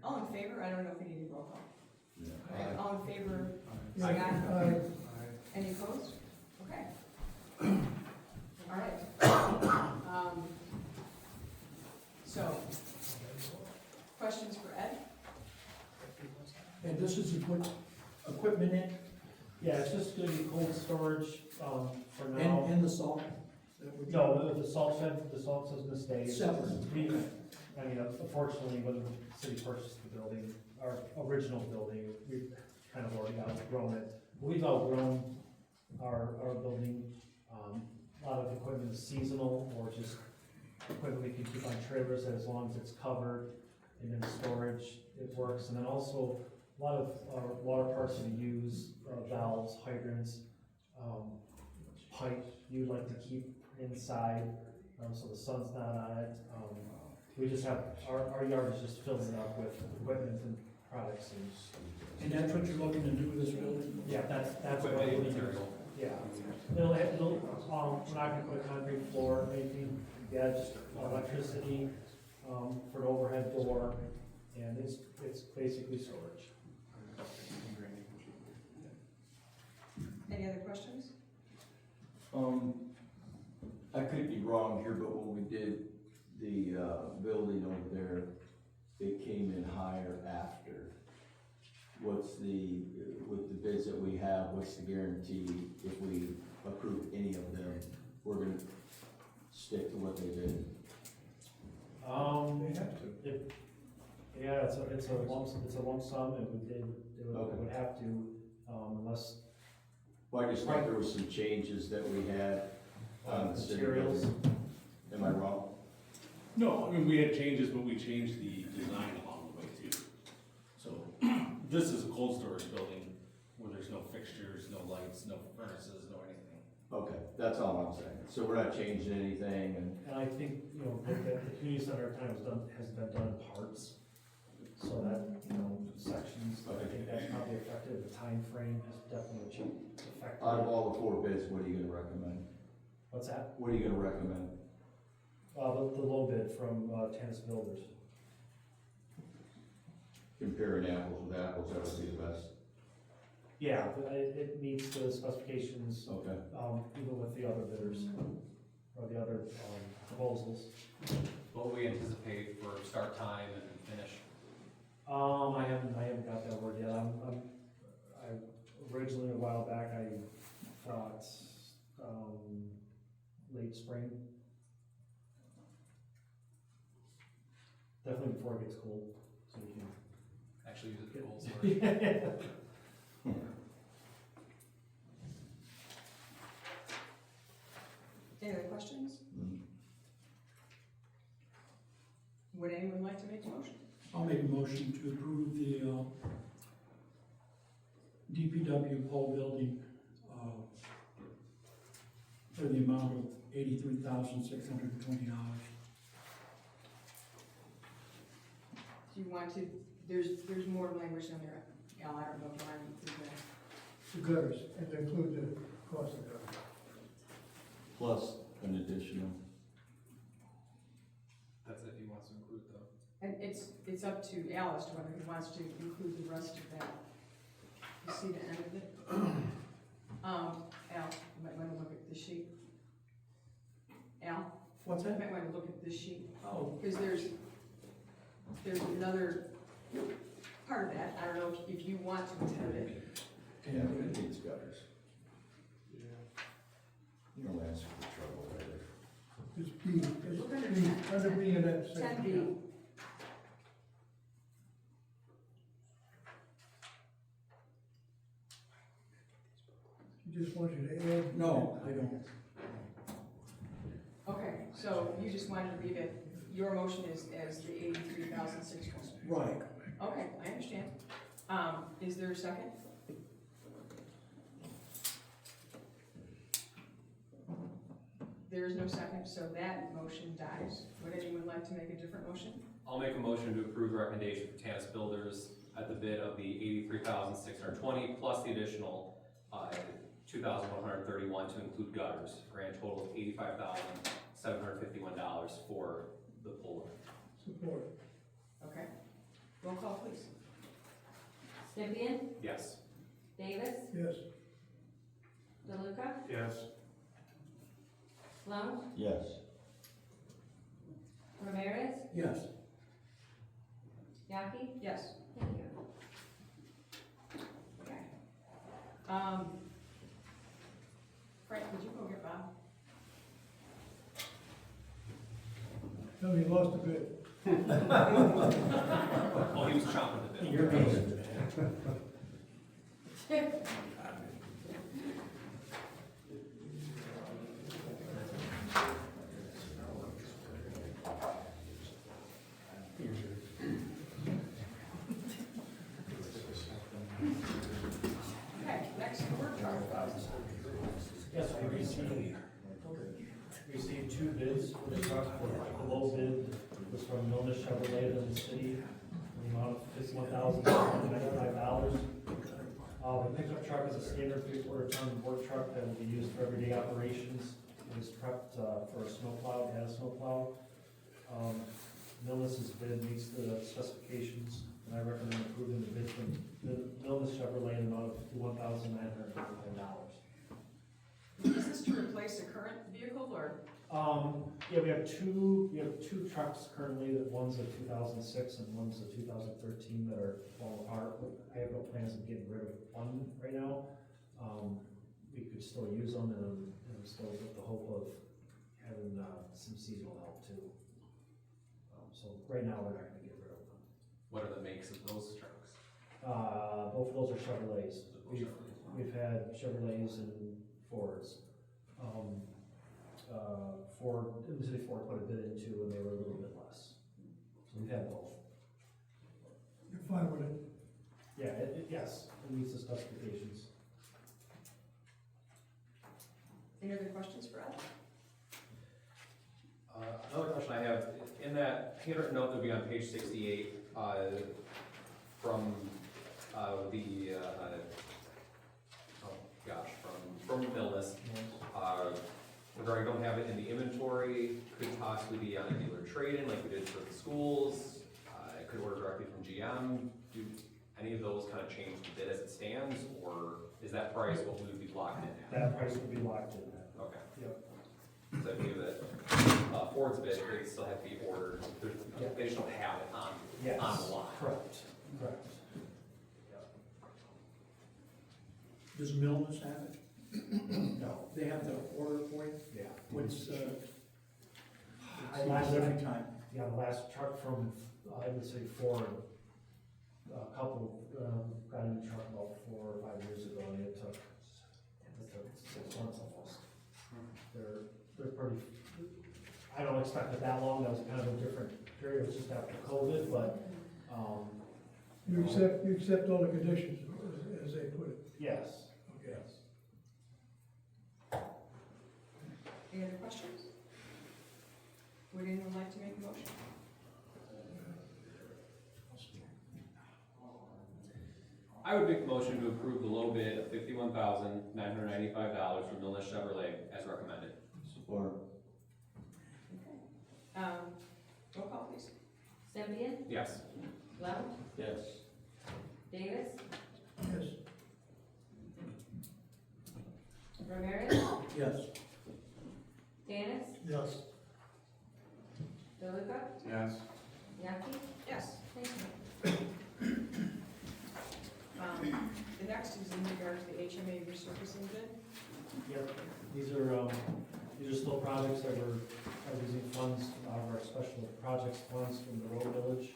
D: All in favor? I don't know if we need a roll call. Okay, all in favor? Say aye. Any opposed? Okay. All right. So, questions for Ed?
K: And this is equipment in,
J: Yeah, it's just gonna be cold storage, for now.
K: and the salt?
J: No, the salt shed's gonna stay.
K: Separate.
J: I mean, unfortunately, when the city purchased the building, our original building, we've kind of already outgrown it. We've outgrown our building. A lot of equipment is seasonal or just equipment we can keep on trailers as long as it's covered and in storage, it works. And then also, a lot of our water parts that we use, valves, hydrants, pipe, you'd like to keep inside, so the sun's not on it. We just have, our yard is just filling up with equipment and products
K: And that's what you're looking to do with this building?
J: yeah, that's what
H: Equipment
J: we
H: and
J: need.
H: material.
J: Yeah, we're not gonna put a concrete floor or anything, yeah, just electricity, for an overhead door, and it's basically storage.
D: Any other questions?
E: I could be wrong here, but when we did the, building over there, it came in higher after. What's the, with the bids that we have, what's the guarantee if we approve any of them, we're gonna stick to what they did?
A: They have to.
J: Yeah, it's a lump sum, and it would have to, unless
E: Well, I just thought there was some changes that we had on the city
J: materials.
E: building. Am I wrong?
I: No, I mean, we had changes, but we changed the design along the way too. So, this is a cold storage building where there's no fixtures, no lights, no furnaces, no anything.
E: Okay, that's all I'm saying. So we're not changing anything and,
J: And I think, the community center kind of has been done in parts, so that, sections, I think that's probably affected, the time frame has definitely affected.
E: out of all the four bids, what are you gonna recommend?
J: What's that?
E: What are you gonna recommend?
J: The low bid from, Tennis Builders.
E: Comparing apples with apples, that would be the best.
J: Yeah, but it meets the specifications,
E: Okay.
J: even with the other bidders, or the other, proposals.
H: What will we anticipate for start time and finish?
J: I haven't got that word yet, I originally, a while back, I thought, late spring. Definitely before it gets cold, so we can.
H: Actually use it for cold storage.
D: Any other questions?
E: Mm.
D: Would anyone like to make a motion?
K: I'll make a motion to approve the, DPW pole building, for the amount of $83,620.
D: Do you want to, there's more language in there, Al, I don't know if you want to include that.
A: The gutters, and to include the cost of gutters.
E: Plus an additional.
H: That's if he wants to include the.
D: And it's up to Al as to whether he wants to include the rest of that. You see the end of it? Al, you might want to look at the sheet. Al,
K: What's
D: you
K: that?
D: might want to look at this sheet,
K: Oh,
D: because there's another part of that, I don't know if you want to include it.
E: Yeah, but it needs gutters. You don't ask for trouble right there.
A: Just B,
D: Look
A: just
D: under
A: B,
D: 10,
A: under B in that
D: Ten
A: section.
D: B.
A: He just wants you to add.
K: no, I don't.
D: Okay, so you just wanted to leave it, your motion is as the 83,600.
K: Right.
D: Okay, I understand. Is there a second? There is no second, so that motion dies. Would anyone like to make a different motion?
H: I'll make a motion to approve the recommendation for Tanis Builders at the bid of the $83,620 plus the additional $2,131 to include gutters, grand total of $85,751 for the pole.
A: Support.
D: Okay. Roll call, please.
C: Stempien,
H: Yes.
C: Davis,
A: Yes.
C: DeLuca,
L: Yes.
C: Blount,
F: Yes.
C: Ramirez,
K: Yes.
C: Yaki.
D: Yes.
C: Thank you.
D: Okay. Frank, would you go get Bob?
A: Tell me you lost a bid.
H: Oh, he was chomping at the bit.
F: You're amazing.
D: Okay, next, work truck.
J: Yes, we received two bids for the truck. The low bid was from Milnish Chevrolet in the city, in the amount of $51,995. The pickup truck is a standard 3/4 ton work truck that will be used for everyday operations. It is prepped for a snowplow, and a snowplow. Milnish's bid meets the specifications, and I recommend approving the bid from Milnish Chevrolet in the amount of $51,995.
D: Is this to replace a current vehicle or?
J: Yeah, we have two trucks currently, that one's a 2006 and one's a 2013 that are falling apart. I have no plans of getting rid of one right now. We could still use them and still with the hope of having, some seasonal help too. So right now, we're not gonna get rid of them.
H: What are the makes of those trucks?
J: Both of those are Chevrolets. We've had Chevrolets and Fords. Ford, in the city Ford put a bid into, and they were a little bit less. So we've had both.
A: You're fine with it?
J: Yeah, yes, it meets the specifications.
D: Any other questions for Ed?
H: Another question I have, in that handwritten note that'll be on page 68, from from Millis, regarding don't have it in the inventory, could possibly be on a dealer trade-in like we did for the schools, it could order directly from GM. Do any of those kind of change the bid as it stands, or is that price what we would be locked in at?
J: That price would be locked in at.
H: Okay.
J: Yep.
H: So that means that Ford's bid, they still have to be ordered, they just don't have it on
J: Yes,
H: the line.
J: correct, correct.
K: Does Milnes have it?
J: No.
K: They have the order for it?
J: Yeah.
K: What's,
J: Last
K: every time?
J: Yeah, the last truck from, I would say Ford, a couple, got a new truck about 4 or 5 years ago, and it took 6 months almost. They're pretty, I don't expect it that long, that was kind of a different period, it was just after COVID, but,
A: You accept all the conditions as they put it?
J: yes.
A: Okay.
D: Any other questions? Would anyone like to make a motion?
H: I would make a motion to approve the low bid of $51,995 from Millis Chevrolet as recommended.
F: Support.
D: Roll call, please.
C: Stempien,
H: Yes.
C: Blount,
F: Yes.
C: Davis,
A: Yes.
C: Ramirez,
K: Yes.
C: Tanis,
G: Yes.
C: DeLuca,
L: Yes.
C: Yaki.
D: Yes.
C: Thank you.
D: The next is in regard to the HMA resurfacing bid.
J: Yep, these are still projects that are using funds out of our special projects funds from the road village.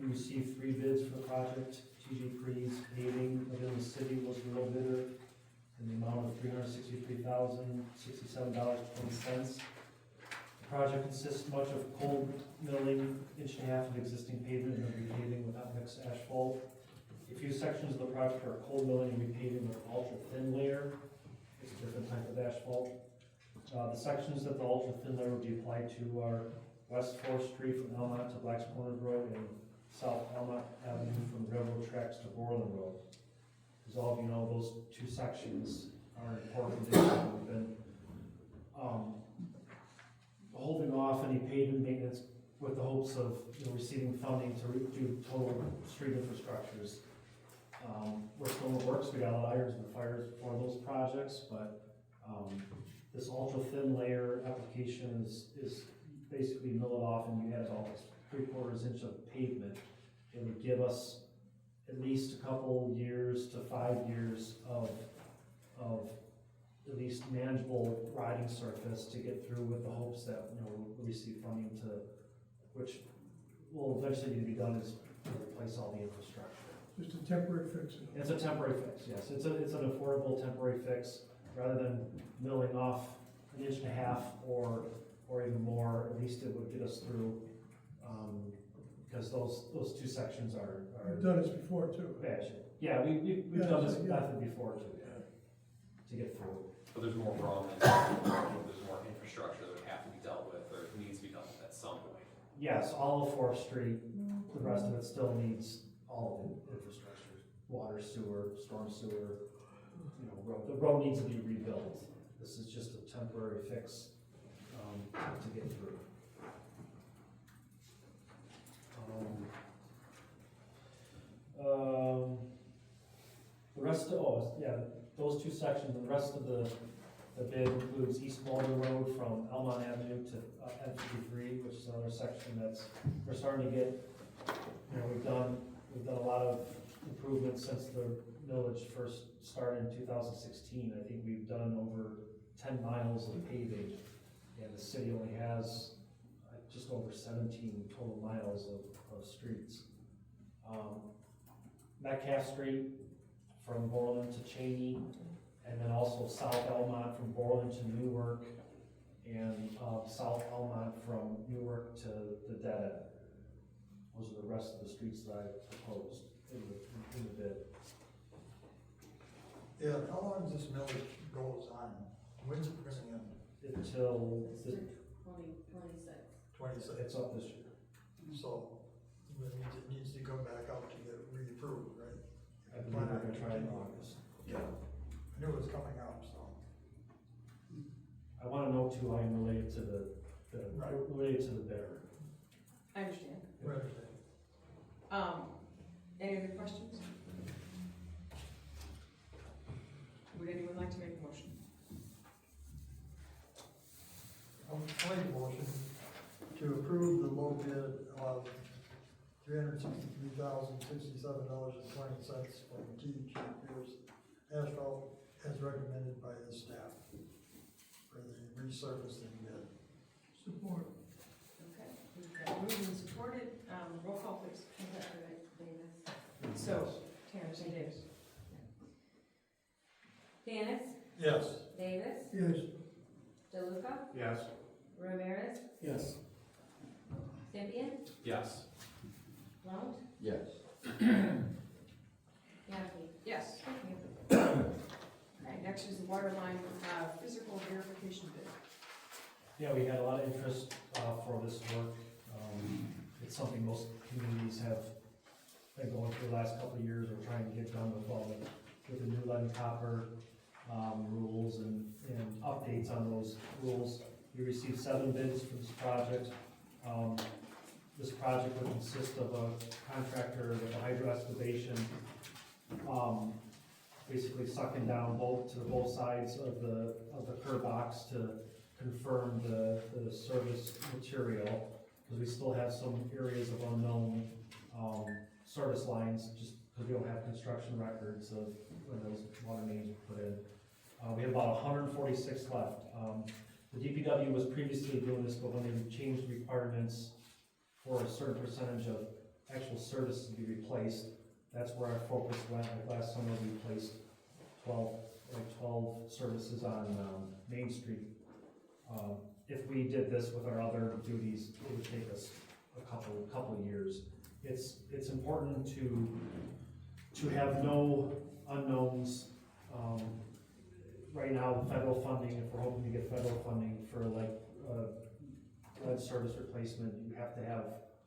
J: We received 3 bids for the project. TG Crees paving within the city was the low bidder in the amount of $363,067.20. The project consists much of cold milling, 1.5 inch of existing pavement and repaving with hot mix asphalt. A few sections of the project are cold milling and repaving with ultra thin layer. It's a different type of asphalt. The sections that the ultra thin layer would be applied to are West Fourth Street from Elmont to Black's Corners Road and South Elmont Avenue from railroad tracks to Borland Road. As all of you know, those two sections are important. We've been holding off any pavement maintenance with the hopes of, receiving funding to do total street infrastructures. We're still in the works, we got a lot of irons in the fires for those projects, but this ultra thin layer application is basically mill it off and you add almost 3/4 inch of pavement. It would give us at least a couple years to 5 years of at least manageable riding surface to get through, with the hopes that, we'll receive funding to, which will eventually need to be done, is to replace all the infrastructure.
A: Just a temporary fix.
J: It's a temporary fix, yes. It's an affordable temporary fix, rather than milling off 1.5 inches or even more. At least it would get us through, because those two sections are.
A: We've done this before too.
J: Bad shape. Yeah, we've done this method before too, to get through.
H: But there's more wrong than there's more infrastructure that would have to be dealt with or needs to be dealt with at some point.
J: Yes, all of Fourth Street, the rest of it still needs all of the infrastructure, water, sewer, storm sewer, road. The road needs to be rebuilt. This is just a temporary fix, to get through. The rest of, those two sections, and the rest of the bid includes East Malden Road from Elmont Avenue to N53, which is another section we're starting to get, we've done a lot of improvements since the millage first started in 2016. I think we've done over 10 miles of paving, and the city only has just over 17 total miles of streets. Metcalf Street from Borland to Cheney, and then also South Elmont from Borland to Newark, and South Elmont from Newark to the dead end. Those are the rest of the streets that I proposed in the bid.
G: Yeah, how long does this millage goes on? When's it going to end?
J: Until
C: It's to 2026.
G: 26.
J: it's up this year.
G: So, that means it needs to come back out to get reapproved, right?
J: I believe we're gonna try in August.
G: Yeah. I knew it was coming up, so.
J: I wanna know too, I'm related to the
G: Right.
J: related to the bidder.
D: I understand.
G: Right.
D: Any other questions? Would anyone like to make a motion?
G: I'll make a motion to approve the low bid of $363,067.20 from TG Pierce Asphalt as recommended by the staff for the resurfacing bid.
A: Support.
D: Okay, we've got moved and supported, roll call please.
C: Davis.
D: So, Terrence and Davis.
C: Dennis,
G: Yes.
C: Davis,
A: Yes.
C: DeLuca,
L: Yes.
C: Ramirez,
K: Yes.
C: Stempien,
H: Yes.
C: Blount,
F: Yes.
C: Yaki.
D: Yes. Alright, next is the water line, physical verification bid.
J: Yeah, we had a lot of interest for this work. It's something most communities have been going through the last couple of years, or trying to get done with the new lead and copper rules and updates on those rules. We received 7 bids for this project. This project would consist of a contractor with a hydro excavation, basically sucking down both sides of the curb box to confirm the service material, because we still have some areas of unknown service lines, just because we don't have construction records of when those water mains were put in. We have about 146 left. The DPW was previously doing this, but when they changed requirements for a certain percentage of actual services to be replaced, that's where our focus went. Like last summer, we placed 12 services on Main Street. If we did this with our other duties, it would take us a couple of years. It's important to have no unknowns. right now, the federal funding, if we're hoping to get federal funding for like, lead service replacement, you have to have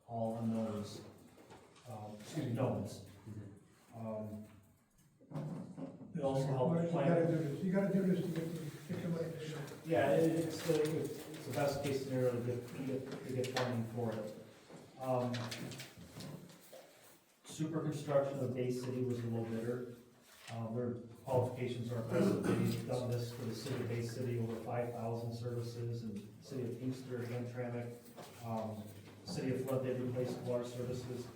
J: all unknowns, knowns. It also helps
A: You
J: plan.
A: gotta do this, you gotta do this to get the money.
J: Yeah, it's the best case scenario to get funding for it. Super construction of Bay City was a little bidder. Their qualifications are impressive. They've done this for the city of Bay City, over 5,000 services, and city of Inkster, Hamtramck, city of Flood, they replaced water services.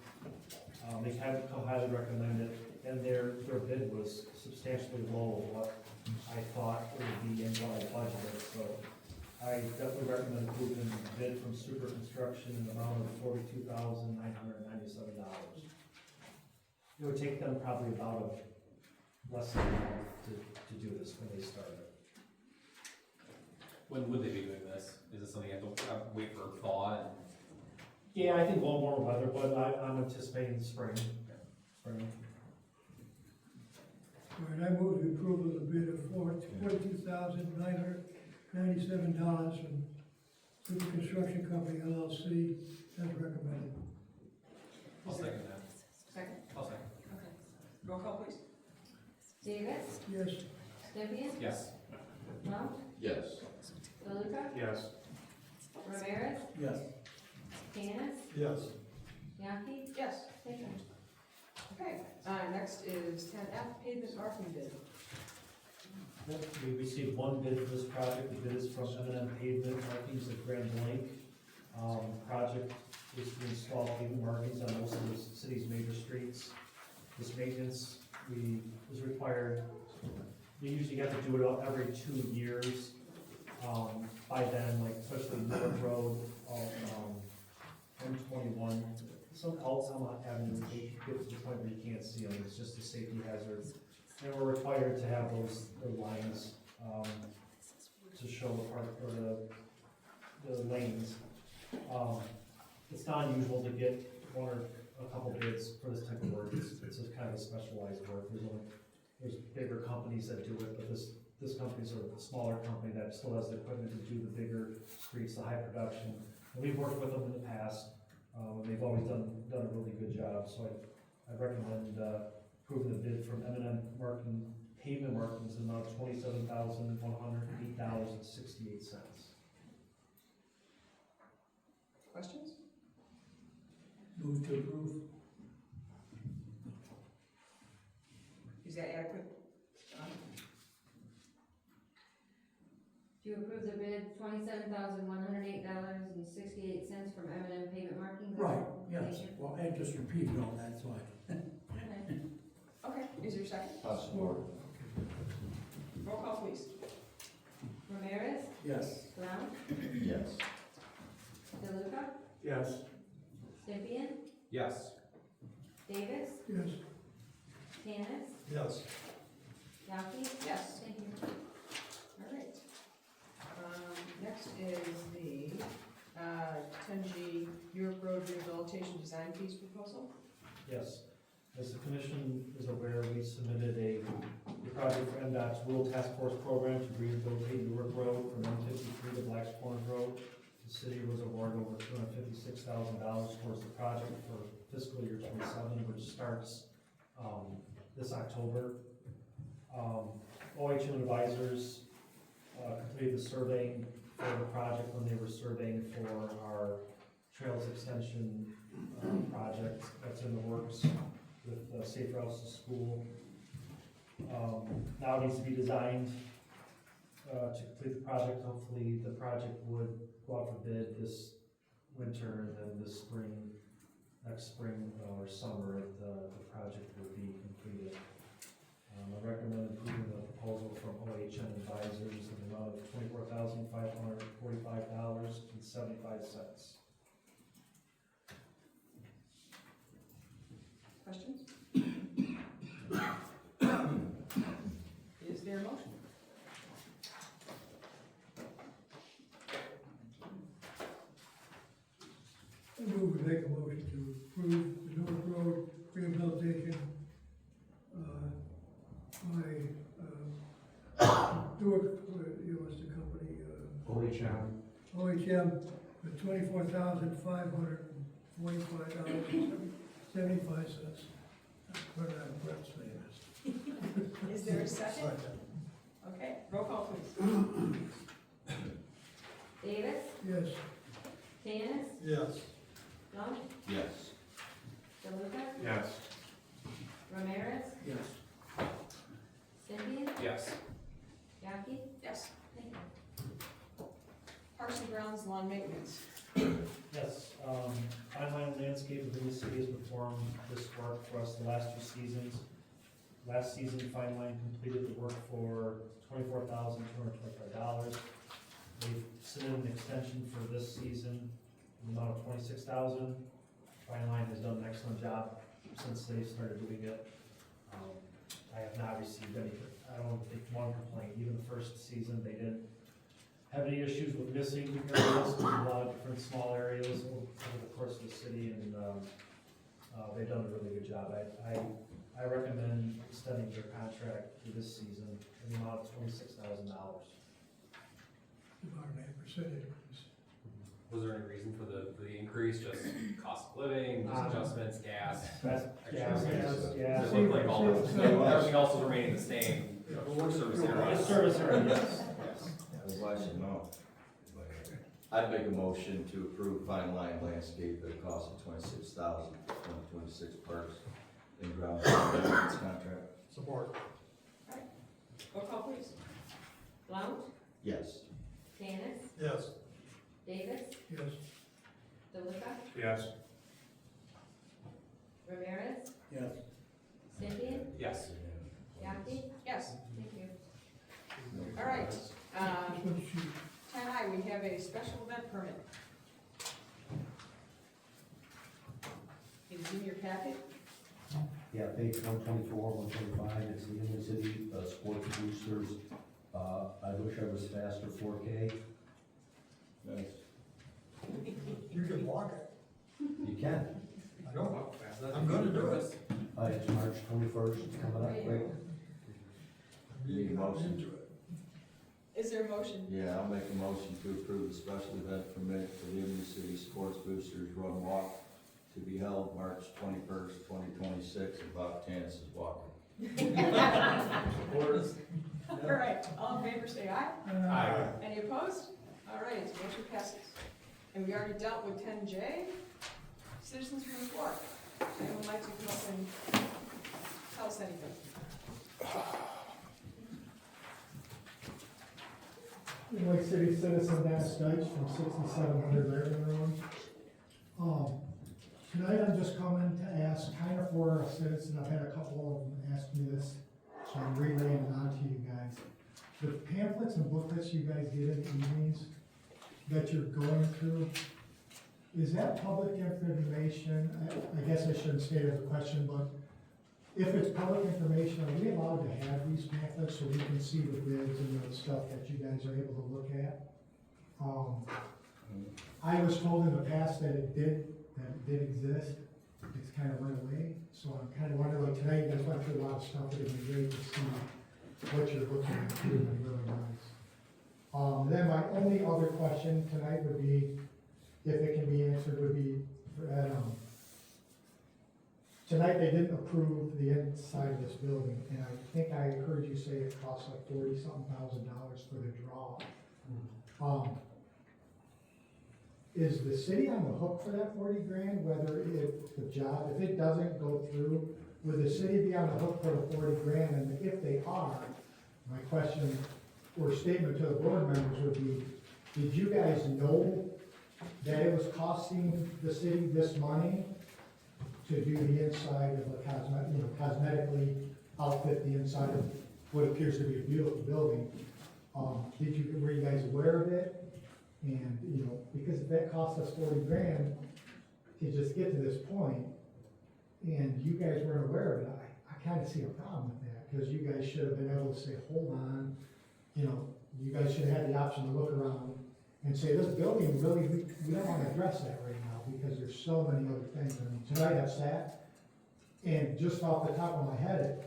J: They have come highly recommended, and their bid was substantially below what I thought it would be and what I budgeted, so I definitely recommend approving the bid from Super Construction in the amount of $42,997. It would take them probably about less than a month to do this when they started.
H: When would they be doing this? Is this something you have to wait for thaw and?
J: Yeah, I think a little more weather, but I'm anticipating spring. Spring.
A: All right, I move the approval of the bid of $42,997 from Super Construction Company LLC as recommended.
H: I'll second that.
D: Second?
H: I'll second.
D: Okay. Roll call, please.
C: Davis,
A: Yes.
C: Stempien,
H: Yes.
C: Blount,
E: Yes.
C: DeLuca,
L: Yes.
C: Ramirez,
K: Yes.
C: Candace,
G: Yes.
C: Yaki,
D: Yes.
C: Baker.
D: Okay, next is 10F pavement marking bid.
J: We received one bid for this project. The bid is from M&M Pavement Markings at Grand Blanc. Project is to install pavement markings on most of the city's major streets. This maintenance is required. We usually have to do it every 2 years. By then, like especially North Road, M21, some avenues, they get to the point where you can't see them. It's just a safety hazard. And we're required to have those lines, to show the part, or the lanes. It's not unusual to get one or a couple bids for this type of work. It's a kind of specialized work. There's bigger companies that do it, but this company's a smaller company that still has the equipment to do the bigger streets, the high production. And we've worked with them in the past, and they've always done a really good job. So I recommend, approving the bid from M&M Pavement Markings in the amount of $27,108.68.
D: Questions?
K: Move to approve.
D: Is that adequate?
C: Do you approve the bid, $27,108.68 from M&M Pavement Markings?
K: Right, yes.
C: Thank you.
K: Well, I just repeated all that, so I.
C: Okay.
D: Okay, is there a second?
E: Support.
D: Roll call, please.
C: Ramirez,
K: Yes.
C: Brown,
E: Yes.
C: DeLuca,
L: Yes.
C: Stempien,
H: Yes.
C: Davis,
A: Yes.
C: Candace,
G: Yes.
C: Yaki.
D: Yes.
C: Thank you.
D: All right. Next is the 10G York Road Rehabilitation Design Fees Proposal.
J: Yes. As the commission is aware, we submitted a project for MDOT's Rural Task Force Program to rehabilitate Newark Road from 153 to Black's Corners Road. The city was awarded over $256,000 towards the project for fiscal year 27, which starts this October. OHM Advisors completed the surveying for the project when they were surveying for our Trails Extension project that's in the works with Safe Routes to School. Now it needs to be designed to complete the project. Hopefully the project would go out for bid this winter, and then this spring, next spring or summer, the project would be completed. I recommend approving the proposal from OHM Advisors in the amount of $24,545.75.
D: Questions? Is there a motion?
A: I move we make a motion to approve the Newark Road rehabilitation by, do
L: OHM.
A: OHM for $24,545.75. What I'm saying is.
D: Is there a second?
G: Second.
D: Okay, roll call please.
C: Davis,
A: Yes.
C: Tanis,
G: Yes.
C: Blount,
E: Yes.
C: DeLuca,
L: Yes.
C: Ramirez,
K: Yes.
C: Cynthia,
H: Yes.
C: Jackie,
D: Yes.
C: thank you.
D: Parks and Grounds lawn maintenance.
J: Yes, Highline Landscape within the city has performed this work for us the last 2 seasons. Last season, Fine Line completed the work for $24,225. They've submitted an extension for this season, in the amount of $26,000. Fine Line has done an excellent job since they started doing it. I have not received any, I don't think one complaint, even the first season, they didn't have any issues with missing areas, in a lot of different small areas over the course of the city, and, they've done a really good job. I recommend extending their contract through this season in the amount of $26,000.
A: About an 8% increase.
H: Was there any reason for the increase, just cost of living, just adjustments, gas?
J: That's,
H: extra services?
J: yeah.
H: Does it look like all, everything else is remaining the same, service area?
J: The service area, yes.
E: Why should no? I'd make a motion to approve Fine Line Landscape at a cost of $26,026 parks in ground maintenance contract.
G: Support.
D: Roll call please.
C: Blount,
E: Yes.
C: Tanis,
G: Yes.
C: Davis,
A: Yes.
C: DeLuca,
L: Yes.
C: Ramirez,
K: Yes.
C: Cynthia,
H: Yes.
C: Jackie,
D: Yes.
C: thank you.
D: All right,
A: Just want to shoot.
D: 10I, we have a special event permit. It is in your packet.
F: Yeah, page 124, 125, it's the Inland City Sports Boosters. I wish I was faster 4K.
E: Nice.
G: You can walk it.
F: You can.
G: I don't. I'm gonna do it.
F: It's March 21st, it's coming up quick.
E: Need a motion?
G: Into it.
D: Is there a motion?
E: Yeah, I'll make a motion to approve the special event permit for the Inland City Sports Boosters Run Walk to be held March 21st, 2026 at Bob Tanis' Walker.
D: All right, all in favor say aye.
H: Aye.
D: Any opposed? All right, motion passes. And we already dealt with 10J, citizens from the floor. Anyone would like to come up and tell us anything?
N: Lake City citizen Dennis Deitch from 6700 Raven Road. Tonight I'm just coming to ask, kind of for a citizen, I've had a couple of them ask me this, so I'm relaying it on to you guys. The pamphlets and booklets you guys get in the evenings that you're going through, is that public information? I guess I shouldn't state it as a question, but if it's public information, are we allowed to have these pamphlets so we can see the bids and the stuff that you guys are able to look at? I was told in the past that it did exist. It's kind of went away, so I'm kind of wondering, like tonight, you guys went through a lot of stuff, it'd be great to see what you're looking at, too, it'd be really nice. Then my only other question tonight would be, if it can be answered, would be, tonight they didn't approve the inside of this building, and I think I heard you say it costs like $40-something thousand for the draw. Is the city on the hook for that 40 grand, whether if it doesn't go through, would the city be on the hook for the 40 grand? And if they are, my question or statement to the board members would be, did you guys know that it was costing the city this money to do the inside of a cosmetically outfit the inside of what appears to be a beautiful building? Were you guys aware of it? And, because if that cost us 40 grand to just get to this point, and you guys weren't aware of it, I kind of see a problem with that, because you guys should have been able to say, hold on, you guys should have had the option to look around and say, this building really, we don't want to address that right now, because there's so many other things. I mean, tonight I've sat, and just off the top of my head,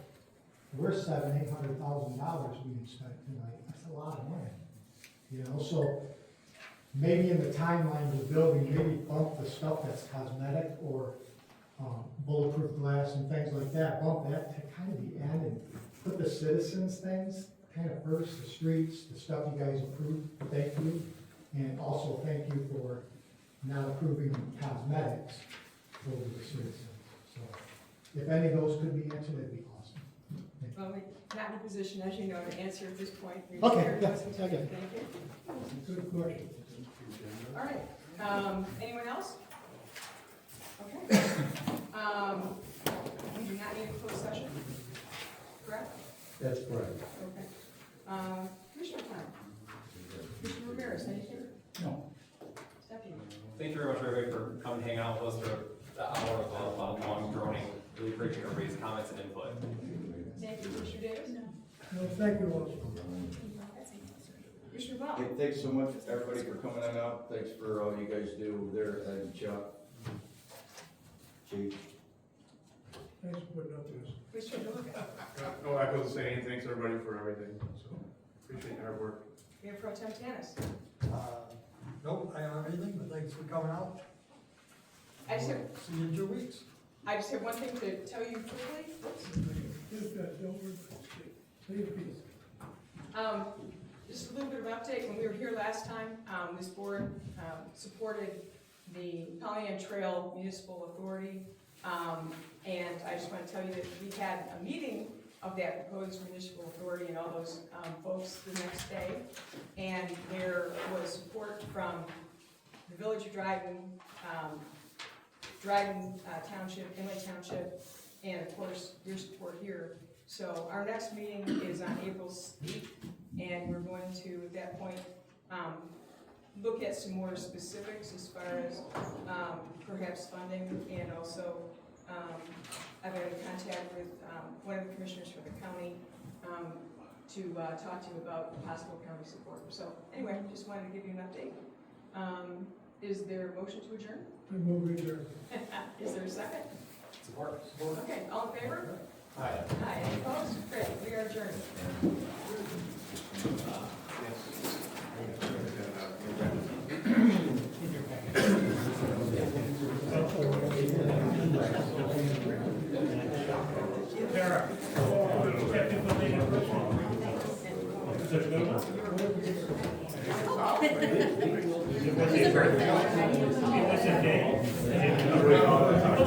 N: we're $700,000-$800,000 being spent tonight. That's a lot of money. you know, so maybe in the timeline of the building, maybe bump the stuff that's cosmetic or bulletproof glass and things like that, bump that to kind of the end and put the citizens things kind of first, the streets, the stuff you guys approved, thank you. And also thank you for not approving cosmetics over the citizens. So if any of those could be answered, that'd be awesome.
D: Well, we're not in a position, as you know, to answer at this point.
N: Okay, yeah,
D: Thank
N: okay.
D: you.
A: Good question.
D: All right, anyone else? Okay. We do not need a closed session, correct?
F: That's correct.
D: Okay. Commissioner time. Commissioner Ramirez, anything?
K: No.
D: Stephanie?
H: Thank you very much, everybody, for coming and hanging out with us for the hour of long droning. Really appreciate everybody's comments and input.
D: Thank you, Commissioner Davis.
A: No, thank you also.
D: Commissioner Ball.
E: Hey, thanks so much, everybody, for coming on out. Thanks for all you guys do there, and Chuck. Chief.
A: Thanks for putting up with us.
D: Commissioner Dugan.
L: No, I was saying, thanks everybody for everything, so appreciate your hard work.
D: Mayor Pro Tem Tanis.
G: Nope, I don't have anything, but thanks for coming out.
D: I just have,
G: See you in 2 weeks.
D: I just have one thing to tell you quickly.
A: Just, don't worry. Say your piece.
D: Just a little bit of an update. When we were here last time, this board supported the Pollyant Trail Municipal Authority. And I just want to tell you that we had a meeting of that proposed municipal authority and all those folks the next day. And there was support from the Village of Dryden, Township, Inlet Township, and of course, your support here. So our next meeting is on April 8th, and we're going to, at that point, look at some more specifics as far as perhaps funding, and also I've been in contact with one of the commissioners for the county to talk to you about possible county support. So anyway, just wanted to give you an update. Is there a motion to adjourn?
A: I move we adjourn.
D: Is there a second?
H: Support.
D: Okay, all in favor?
H: Aye.
D: Aye, any opposed? Great, we are adjourned.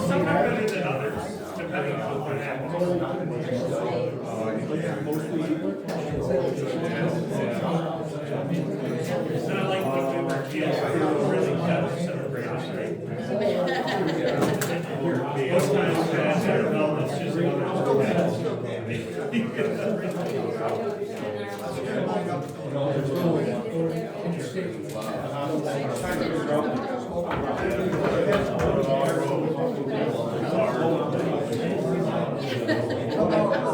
L: Some are better than others, depending on what It's not like when we were kids, we were really tough celebrations, right? Most times, it's just
N: Oh,